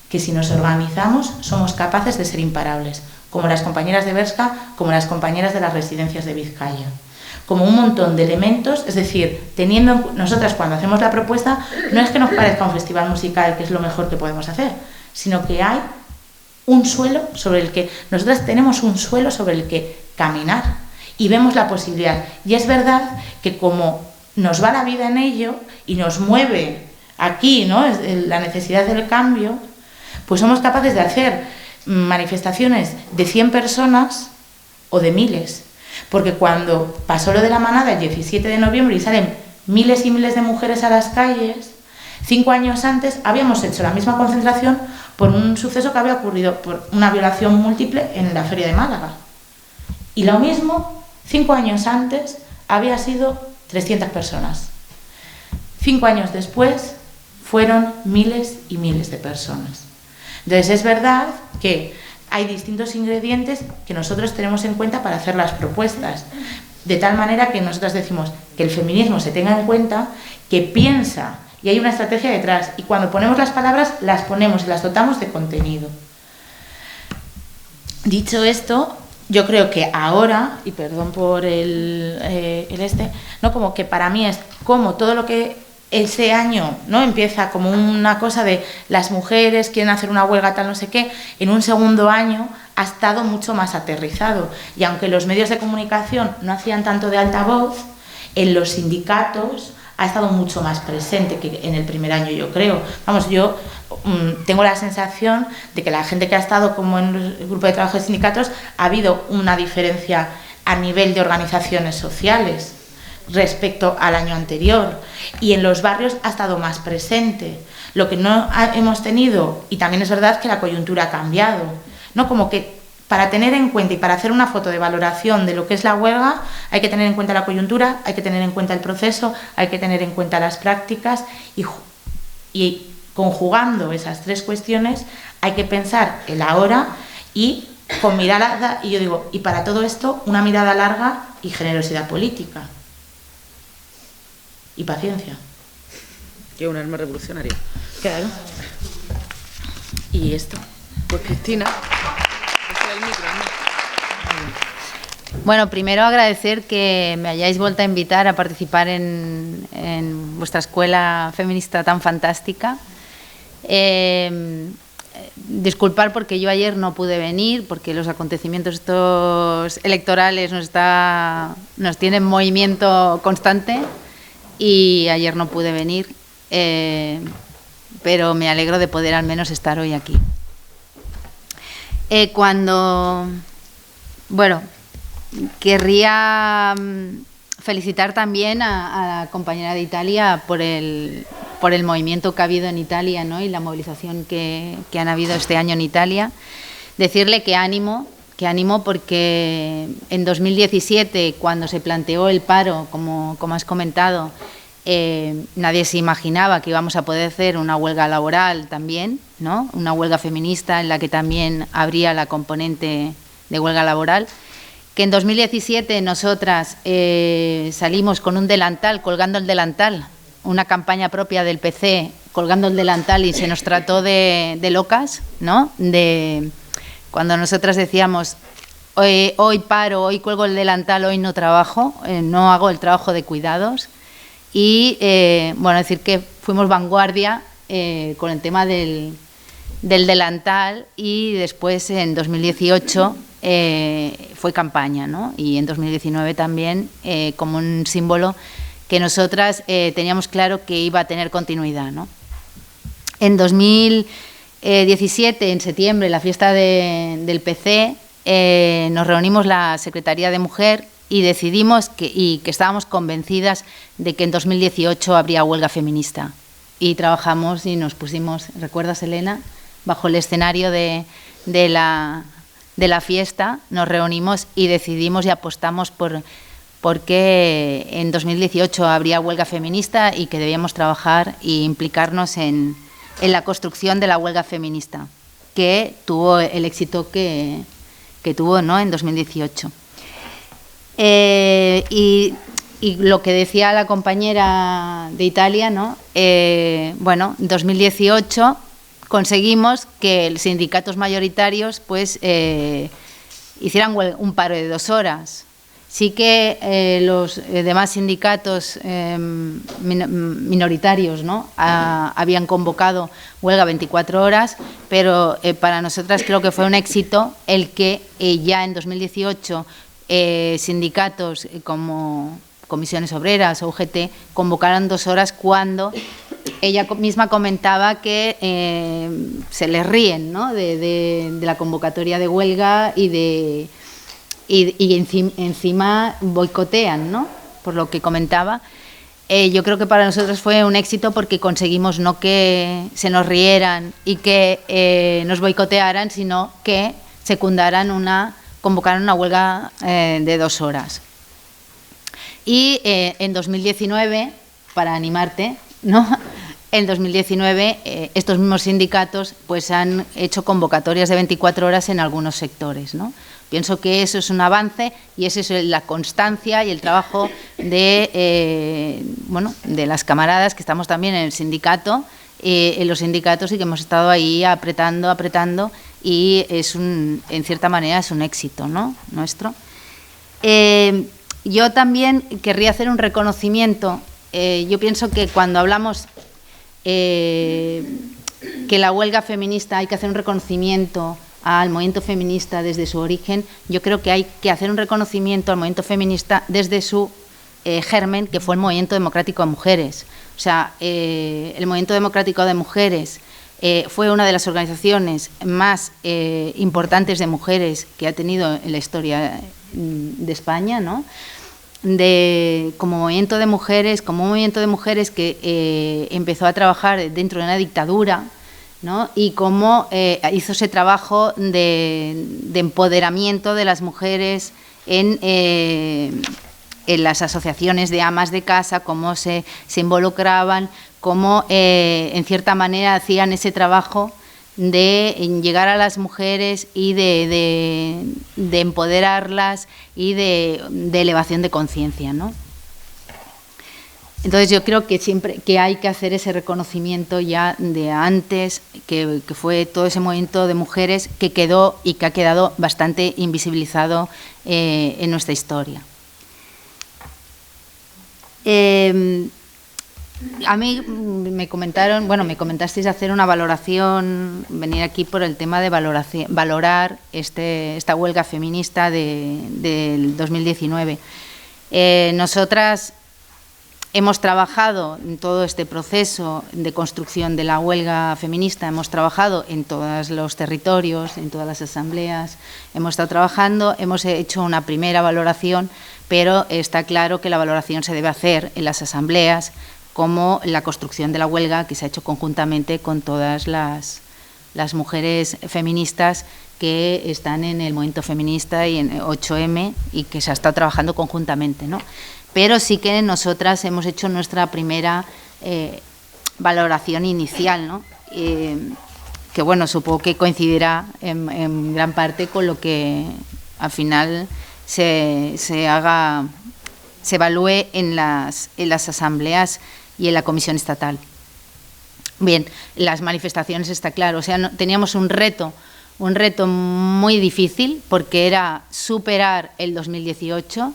que si nos organizamos somos capaces de ser imparables, como las compañeras de Berska, como las compañeras de las residencias de Vizcaya. Como un montón de elementos, es decir, nosotras cuando hacemos la propuesta, no es que nos parezca un festival musical que es lo mejor que podemos hacer, sino que hay un suelo sobre el que, nosotras tenemos un suelo sobre el que caminar y vemos la posibilidad. Y es verdad que como nos va la vida en ello y nos mueve aquí, ¿no?, la necesidad del cambio, pues somos capaces de hacer manifestaciones de 100 personas o de miles. Porque cuando pasó lo de la manada el 17 de noviembre y salen miles y miles de mujeres a las calles, 5 años antes habíamos hecho la misma concentración por un suceso que había ocurrido, por una violación múltiple en la Feria de Málaga. Y lo mismo, 5 años antes, había sido 300 personas. 5 años después, fueron miles y miles de personas. Entonces, es verdad que hay distintos ingredientes que nosotros tenemos en cuenta para hacer las propuestas. De tal manera que nosotros decimos que el feminismo se tenga en cuenta, que piensa y hay una estrategia detrás. Y cuando ponemos las palabras, las ponemos y las dotamos de contenido. Dicho esto, yo creo que ahora, y perdón por no, como que para mí es como todo lo que ese año, ¿no?, empieza como una cosa de las mujeres quieren hacer una huelga tal no sé qué, en un segundo año ha estado mucho más aterrizado. Y aunque los medios de comunicación no hacían tanto de altavoz, en los sindicatos ha estado mucho más presente que en el primer año, yo creo. Vamos, yo tengo la sensación de que la gente que ha estado como en el grupo de trabajo de sindicatos ha habido una diferencia a nivel de organizaciones sociales respecto al año anterior, y en los barrios ha estado más presente. Lo que no hemos tenido, y también es verdad que la coyuntura ha cambiado, ¿no?, como que para tener en cuenta y para hacer una foto de valoración de lo que es la huelga hay que tener en cuenta la coyuntura, hay que tener en cuenta el proceso, hay que tener en cuenta las prácticas, y conjugando esas 3 cuestiones hay que pensar el ahora y con mirada, y yo digo, y para todo esto una mirada larga y generosidad política. Y paciencia. Que es un arma revolucionaria. Claro. ¿Y esto? Pues Cristina. Bueno, primero agradecer que me hayáis vuelto a invitar a participar en vuestra escuela feminista tan fantástica. Disculpar porque yo ayer no pude venir, porque los acontecimientos estos electorales nos tienen movimiento constante. Y ayer no pude venir, pero me alegro de poder al menos estar hoy aquí. Querría felicitar también a la compañera de Italia por el movimiento que ha habido en Italia, ¿no?, y la movilización que han habido este año en Italia. Decirle que ánimo porque en 2017, cuando se planteó el paro, como has comentado, nadie se imaginaba que íbamos a poder hacer una huelga laboral también, ¿no?, una huelga feminista en la que también habría la componente de huelga laboral. Que en 2017 nosotras salimos con un delantal, colgando el delantal, una campaña propia del PC, colgando el delantal, y se nos trató de locas, ¿no?, cuando nosotras decíamos hoy paro, hoy cuelgo el delantal, hoy no trabajo, no hago el trabajo de cuidados. Y decir que fuimos vanguardia con el tema del delantal, y después en 2018 fue campaña, ¿no?, y en 2019 también como un símbolo que nosotras teníamos claro que iba a tener continuidad, ¿no? En 2017, en septiembre, la fiesta del PC, nos reunimos la Secretaría de Mujer y decidimos que estábamos convencidas de que en 2018 habría huelga feminista. Y trabajamos y nos pusimos, ¿recuerdas, Elena?, bajo el escenario de la fiesta, nos reunimos y decidimos y apostamos porque en 2018 habría huelga feminista y que debíamos trabajar e implicarnos en la construcción de la huelga feminista, que tuvo el éxito que tuvo, ¿no?, en 2018. Y lo que decía la compañera de Italia, ¿no?, en 2018 conseguimos que los sindicatos mayoritarios pues hicieran un paro de 2 horas. Sí que los demás sindicatos minoritarios, ¿no?, habían convocado huelga 24 horas, pero para nosotras creo que fue un éxito el que ya en 2018 sindicatos como Comisiones Obreras o UGT convocaran 2 horas, cuando ella misma comentaba que se les ríen, ¿no?, de la convocatoria de huelga y encima boicotean, ¿no?, por lo que comentaba. Yo creo que para nosotros fue un éxito porque conseguimos no que se nos rieran y que nos boicotearan, sino que convocaran una huelga de 2 horas. Y en 2019, para animarte, ¿no?, en 2019 estos mismos sindicatos pues han hecho convocatorias de 24 horas en algunos sectores, ¿no? Pienso que eso es un avance y esa es la constancia y el trabajo de las camaradas que estamos también en el sindicato, en los sindicatos, y que hemos estado ahí apretando y en cierta manera es un éxito, ¿no?, nuestro. Yo también querría hacer un reconocimiento. Yo pienso que cuando hablamos que la huelga feminista hay que hacer un reconocimiento al movimiento feminista desde su origen, yo creo que hay que hacer un reconocimiento al movimiento feminista desde su germen, que fue el Movimiento Democrático de Mujeres. O sea, el Movimiento Democrático de Mujeres fue una de las organizaciones más importantes de mujeres que ha tenido en la historia de España, ¿no?, como movimiento de mujeres que empezó a trabajar dentro de una dictadura, ¿no?, y cómo hizo ese trabajo de empoderamiento de las mujeres en las asociaciones de amas de casa, cómo se involucraban, cómo en cierta manera hacían ese trabajo de llegar a las mujeres y de empoderarlas y de elevación de conciencia, ¿no? Entonces yo creo que siempre que hay que hacer ese reconocimiento ya de antes, que fue todo ese movimiento de mujeres que quedó y que ha quedado bastante invisibilizado en nuestra historia. A mí me comentasteis hacer una valoración, venir aquí por el tema de valorar esta huelga feminista del 2019. Nosotras hemos trabajado en todo este proceso de construcción de la huelga feminista, hemos trabajado en todos los territorios, en todas las asambleas, hemos estado trabajando, hemos hecho una primera valoración, pero está claro que la valoración se debe hacer en las asambleas, como la construcción de la huelga que se ha hecho conjuntamente con todas las mujeres feministas que están en el movimiento feminista y en 8M y que se ha estado trabajando conjuntamente, ¿no? Pero sí que nosotras hemos hecho nuestra primera valoración inicial, ¿no? Que bueno, supongo que coincidirá en gran parte con lo que al final se evalúe en las asambleas y en la comisión estatal. Bien, las manifestaciones está claro, o sea, teníamos un reto muy difícil porque era superar el 2018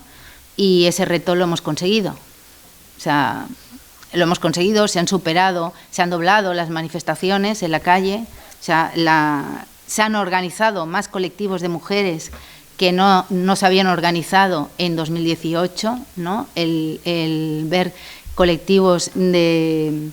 y ese reto lo hemos conseguido. O sea, lo hemos conseguido, se han superado, se han doblado las manifestaciones en la calle, o sea, se han organizado más colectivos de mujeres que no se habían organizado en 2018, ¿no? El ver colectivos de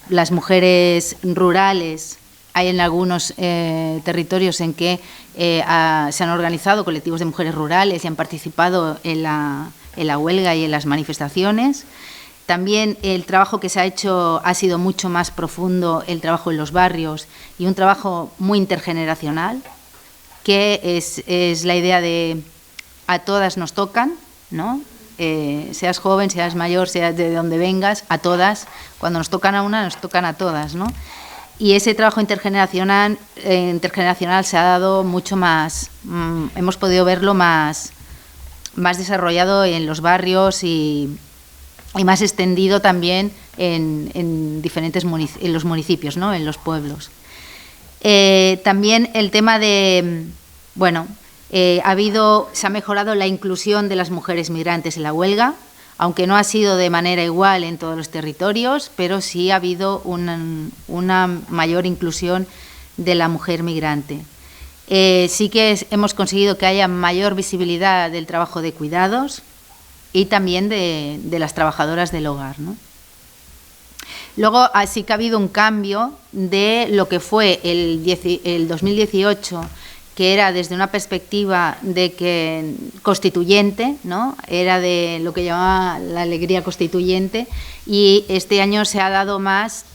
las mujeres rurales, hay en algunos territorios en que se han organizado colectivos de mujeres rurales y han participado en la huelga y en las manifestaciones. También el trabajo que se ha hecho ha sido mucho más profundo, el trabajo en los barrios y un trabajo muy intergeneracional, que es la idea de a todas nos tocan, ¿no? Seas joven, seas mayor, seas de donde vengas, a todas, cuando nos tocan a una, nos tocan a todas, ¿no? Y ese trabajo intergeneracional se ha dado mucho más, hemos podido verlo más desarrollado en los barrios y más extendido también en diferentes en los municipios, ¿no? En los pueblos. También el tema de, bueno, Se ha mejorado la inclusión de las mujeres migrantes en la huelga, aunque no ha sido de manera igual en todos los territorios, pero sí ha habido una mayor inclusión de la mujer migrante. Sí que hemos conseguido que haya mayor visibilidad del trabajo de cuidados y también de las trabajadoras del hogar, ¿no? Luego sí que ha habido un cambio de lo que fue el 2018, que era desde una perspectiva constituyente, ¿no? Era de lo que llamaba la alegría constituyente, y este año se ha dado más,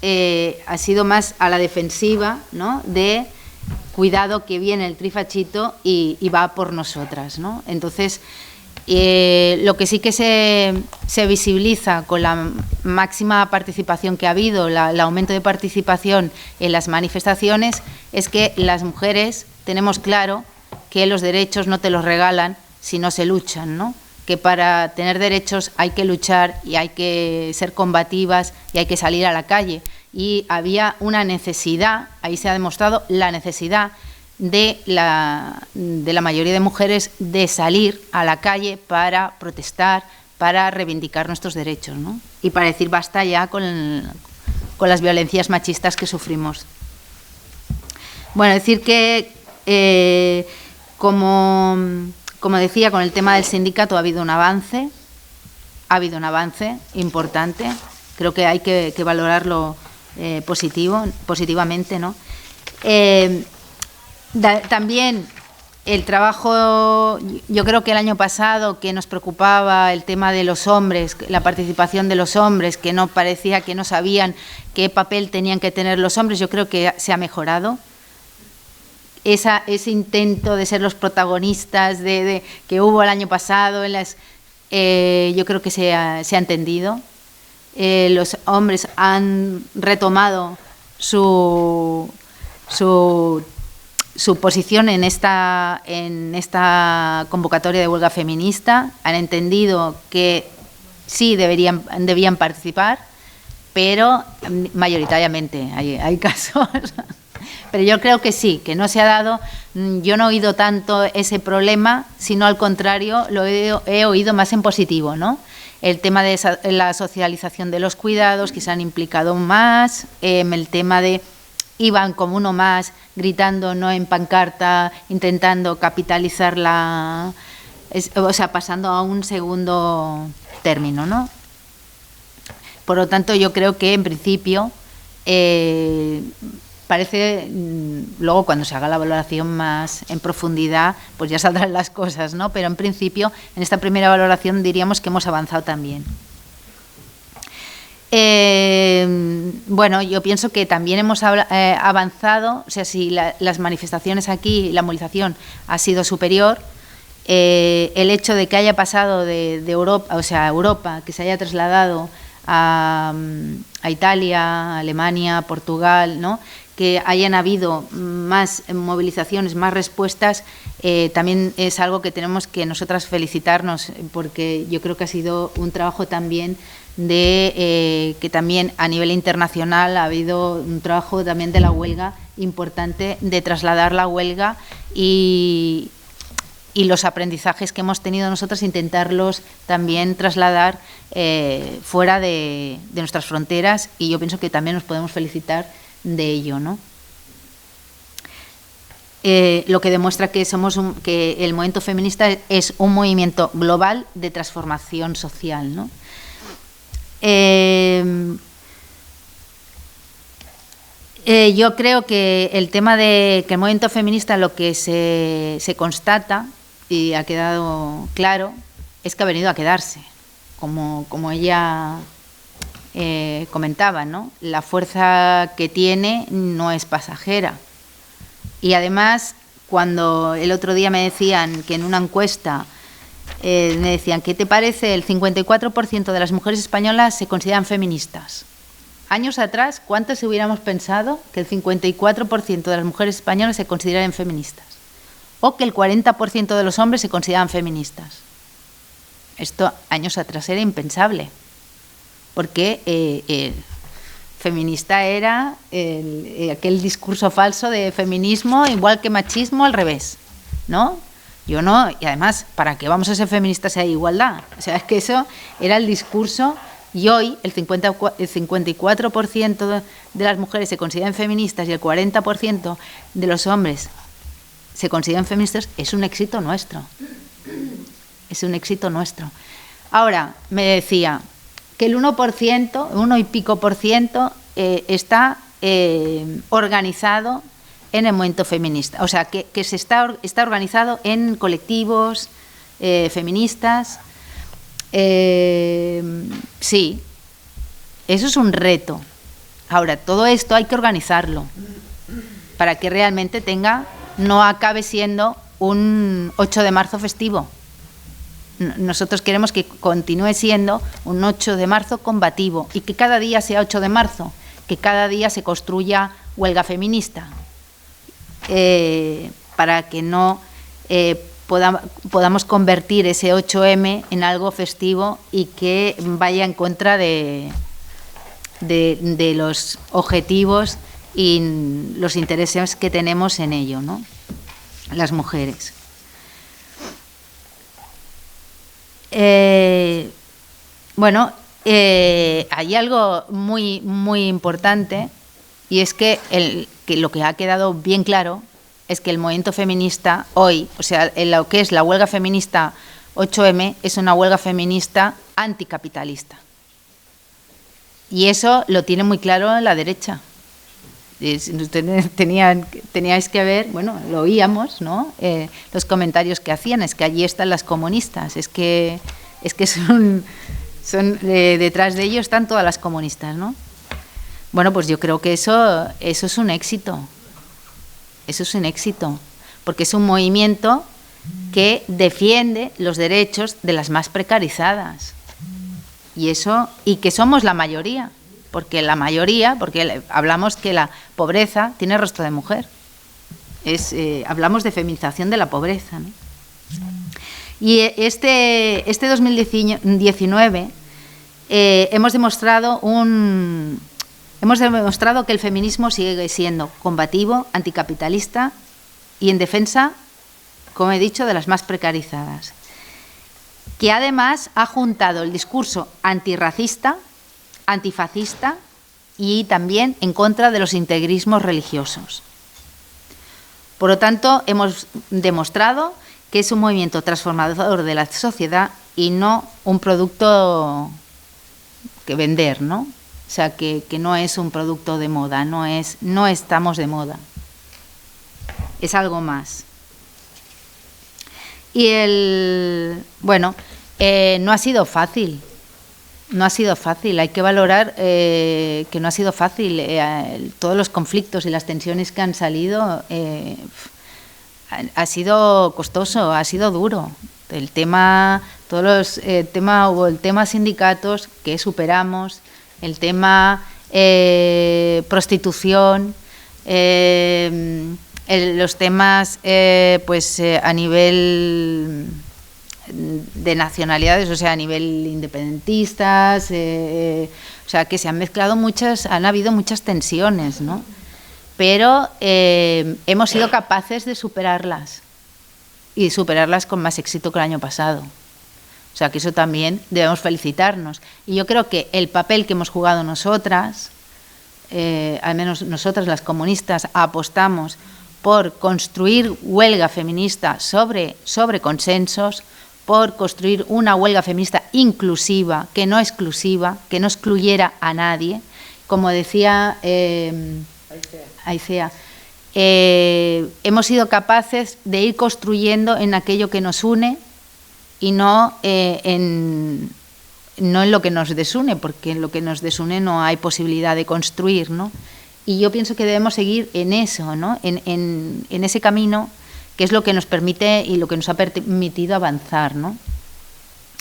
ha sido más a la defensiva, ¿no? De cuidado que viene el trifachito y va por nosotras, ¿no? Entonces, lo que sí que se visibiliza con la máxima participación que ha habido, el aumento de participación en las manifestaciones, es que las mujeres tenemos claro que los derechos no te los regalan si no se luchan, ¿no? Que para tener derechos hay que luchar y hay que ser combativas y hay que salir a la calle. Y había una necesidad, ahí se ha demostrado la necesidad de la mayoría de mujeres de salir a la calle para protestar, para reivindicar nuestros derechos, ¿no? Y para decir basta ya con las violencias machistas que sufrimos. Bueno, decir que, como decía, con el tema del sindicato ha habido un avance importante. Creo que hay que valorarlo positivamente, ¿no? También el trabajo, yo creo que el año pasado, que nos preocupaba el tema de los hombres, la participación de los hombres, que no parecía que no sabían qué papel tenían que tener los hombres, yo creo que se ha mejorado. Ese intento de ser los protagonistas que hubo el año pasado, yo creo que se ha entendido. Los hombres han retomado su posición en esta convocatoria de huelga feminista, han entendido que sí debían participar, pero mayoritariamente hay casos. Pero yo creo que sí, que no se ha dado, yo no he oído tanto ese problema, sino al contrario, lo he oído más en positivo, ¿no? El tema de la socialización de los cuidados, que se han implicado más, el tema de iban como uno más, gritando, no en pancarta, intentando capitalizarla, o sea, pasando a un segundo término, ¿no? Por lo tanto, yo creo que en principio parece, luego cuando se haga la valoración más en profundidad, pues ya saldrán las cosas, ¿no? Pero en principio, en esta primera valoración diríamos que hemos avanzado también. Bueno, yo pienso que también hemos avanzado, o sea, si las manifestaciones aquí, la movilización ha sido superior, el hecho de que haya pasado de Europa, o sea, Europa, que se haya trasladado a Italia, Alemania, Portugal, ¿no? Que hayan habido más movilizaciones, más respuestas, también es algo que tenemos que nosotras felicitarnos, porque yo creo que ha sido un trabajo también que también a nivel internacional ha habido un trabajo también de la huelga importante, de trasladar la huelga y los aprendizajes que hemos tenido nosotros, intentarlos también trasladar fuera de nuestras fronteras, y yo pienso que también nos podemos felicitar de ello, ¿no? Lo que demuestra que que el movimiento feminista es un movimiento global de transformación social, ¿no? Yo creo que el tema de que el movimiento feminista, lo que se constata y ha quedado claro, es que ha venido a quedarse, como ella comentaba, ¿no? La fuerza que tiene no es pasajera. Y además, cuando el otro día me decían que en una encuesta me decían, ¿qué te parece? El 54% de las mujeres españolas se consideran feministas. Años atrás, ¿cuántos hubiéramos pensado que el 54% de las mujeres españolas se consideraran feministas? O que el 40% de los hombres se consideraban feministas. Esto años atrás era impensable, porque feminista era aquel discurso falso de feminismo igual que machismo al revés, ¿no? Yo no, y además, ¿para qué vamos a ser feministas si hay igualdad? O sea, es que eso era el discurso, y hoy el 54% de las mujeres se consideran feministas y el 40% de los hombres se consideran feministas. Es un éxito nuestro. Es un éxito nuestro. Ahora, me decía que el 1%, 1 y pico por ciento, está organizado en el movimiento feminista. O sea, que se está organizado en colectivos feministas. Sí, eso es un reto. Ahora, todo esto hay que organizarlo para que realmente no acabe siendo un 8 de marzo festivo. Nosotros queremos que continúe siendo un 8 de marzo combativo y que cada día sea 8 de marzo, que cada día se construya huelga feminista, para que no podamos convertir ese 8M en algo festivo y que vaya en contra de los objetivos y los intereses que tenemos en ello, ¿no? Las mujeres. Bueno, hay algo muy, muy importante, y es que lo que ha quedado bien claro es que el movimiento feminista hoy, o sea, en lo que es la huelga feminista 8M, es una huelga feminista anticapitalista. Y eso lo tiene muy claro la derecha. Teníais que ver, bueno, lo oíamos, ¿no? Los comentarios que hacían, es que allí están las comunistas, es que son detrás de ellos están todas las comunistas, ¿no? Bueno, pues yo creo que eso es un éxito. Eso es un éxito, porque es un movimiento que defiende los derechos de las más precarizadas. Y que somos la mayoría, porque hablamos que la pobreza tiene rostro de mujer. Hablamos de feminización de la pobreza, ¿no? Y este 2019 hemos demostrado que el feminismo sigue siendo combativo, anticapitalista y en defensa, como he dicho, de las más precarizadas. Que además ha juntado el discurso antirracista, antifascista y también en contra de los integrismos religiosos. Por lo tanto, hemos demostrado que es un movimiento transformador de la sociedad y no un producto que vender, ¿no? O sea, que no es un producto de moda, no estamos de moda. Es algo más. Y no ha sido fácil. No ha sido fácil. Hay que valorar que no ha sido fácil. Todos los conflictos y las tensiones que han salido ha sido costoso, ha sido duro. Hubo el tema sindicatos que superamos, el tema prostitución, los temas a nivel de nacionalidades, o sea, a nivel independentistas, o sea, que se han mezclado han habido muchas tensiones, ¿no? Pero hemos sido capaces de superarlas y superarlas con más éxito que el año pasado. O sea, que eso también debemos felicitarnos. Y yo creo que el papel que hemos jugado nosotras, al menos nosotras las comunistas, apostamos por construir huelga feminista sobre consensos, por construir una huelga feminista inclusiva, que no exclusiva, que no excluyera a nadie. Como decía Aicea, hemos sido capaces de ir construyendo en aquello que nos une y no en lo que nos desune, porque en lo que nos desune no hay posibilidad de construir, ¿no? Y yo pienso que debemos seguir en eso, ¿no? En ese camino, que es lo que nos permite y lo que nos ha permitido avanzar, ¿no?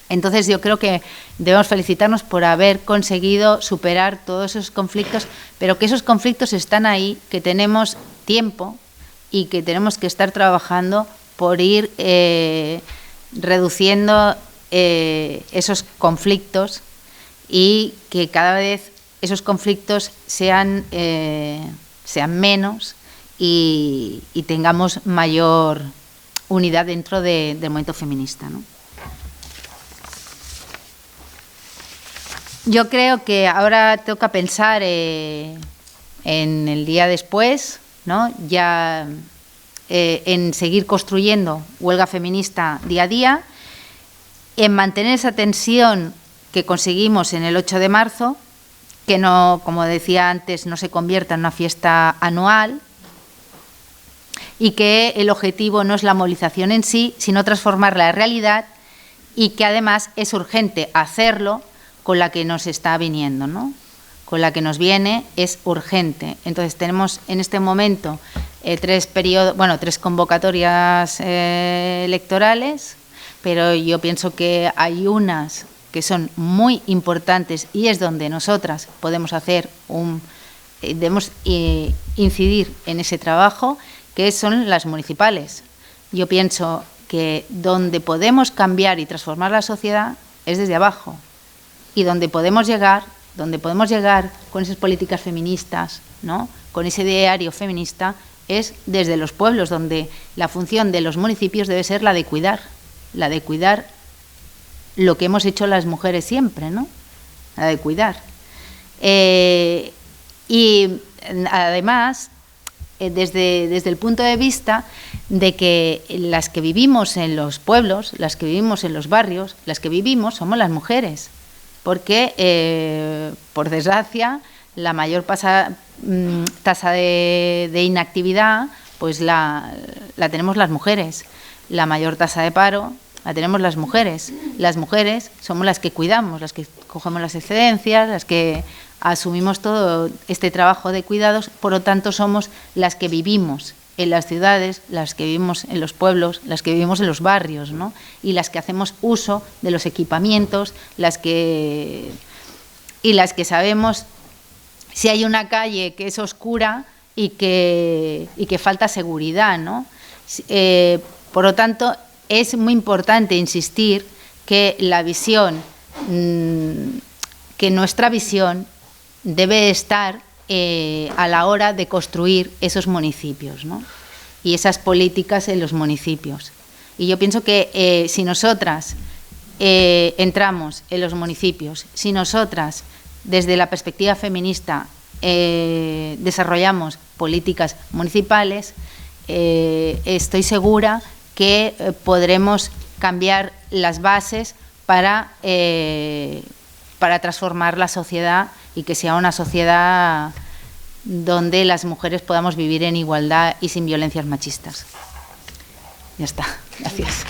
Entonces yo creo que debemos felicitarnos por haber conseguido superar todos esos conflictos, pero que esos conflictos están ahí, que tenemos tiempo y que tenemos que estar trabajando por ir reduciendo esos conflictos y que cada vez esos conflictos sean menos y tengamos mayor unidad dentro del movimiento feminista, ¿no? Yo creo que ahora toca pensar en el día después, ¿no? Ya en seguir construyendo huelga feminista día a día, en mantener esa tensión que conseguimos en el 8 de marzo, que no, como decía antes, no se convierta en una fiesta anual, y que el objetivo no es la movilización en sí, sino transformar la realidad, y que además es urgente hacerlo con la que nos está viniendo, ¿no? Con la que nos viene es urgente. Entonces tenemos en este momento tres convocatorias electorales, pero yo pienso que hay unas que son muy importantes y es donde nosotras podemos hacer debemos incidir en ese trabajo, que son las municipales. Yo pienso que donde podemos cambiar y transformar la sociedad es desde abajo, y donde podemos llegar con esas políticas feministas, ¿no? Con ese ideario feminista, es desde los pueblos, donde la función de los municipios debe ser la de cuidar lo que hemos hecho las mujeres siempre, ¿no? La de cuidar. Y además, desde el punto de vista de que las que vivimos en los pueblos, las que vivimos en los barrios, las que vivimos somos las mujeres, porque, por desgracia, la mayor tasa de inactividad pues la tenemos las mujeres, la mayor tasa de paro la tenemos las mujeres. Las mujeres somos las que cuidamos, las que cogemos las excedencias, las que asumimos todo este trabajo de cuidados, por lo tanto somos las que vivimos en las ciudades, las que vivimos en los pueblos, las que vivimos en los barrios, ¿no? Y las que hacemos uso de los equipamientos, las que sabemos si hay una calle que es oscura y que falta seguridad, ¿no? Por lo tanto, es muy importante insistir que nuestra visión debe estar a la hora de construir esos municipios, ¿no? Y esas políticas en los municipios. Y yo pienso que si nosotras entramos en los municipios, si nosotras desde la perspectiva feminista desarrollamos políticas municipales, estoy segura que podremos cambiar las bases para transformar la sociedad y que sea una sociedad donde las mujeres podamos vivir en igualdad y sin violencias machistas. Ya está. Gracias.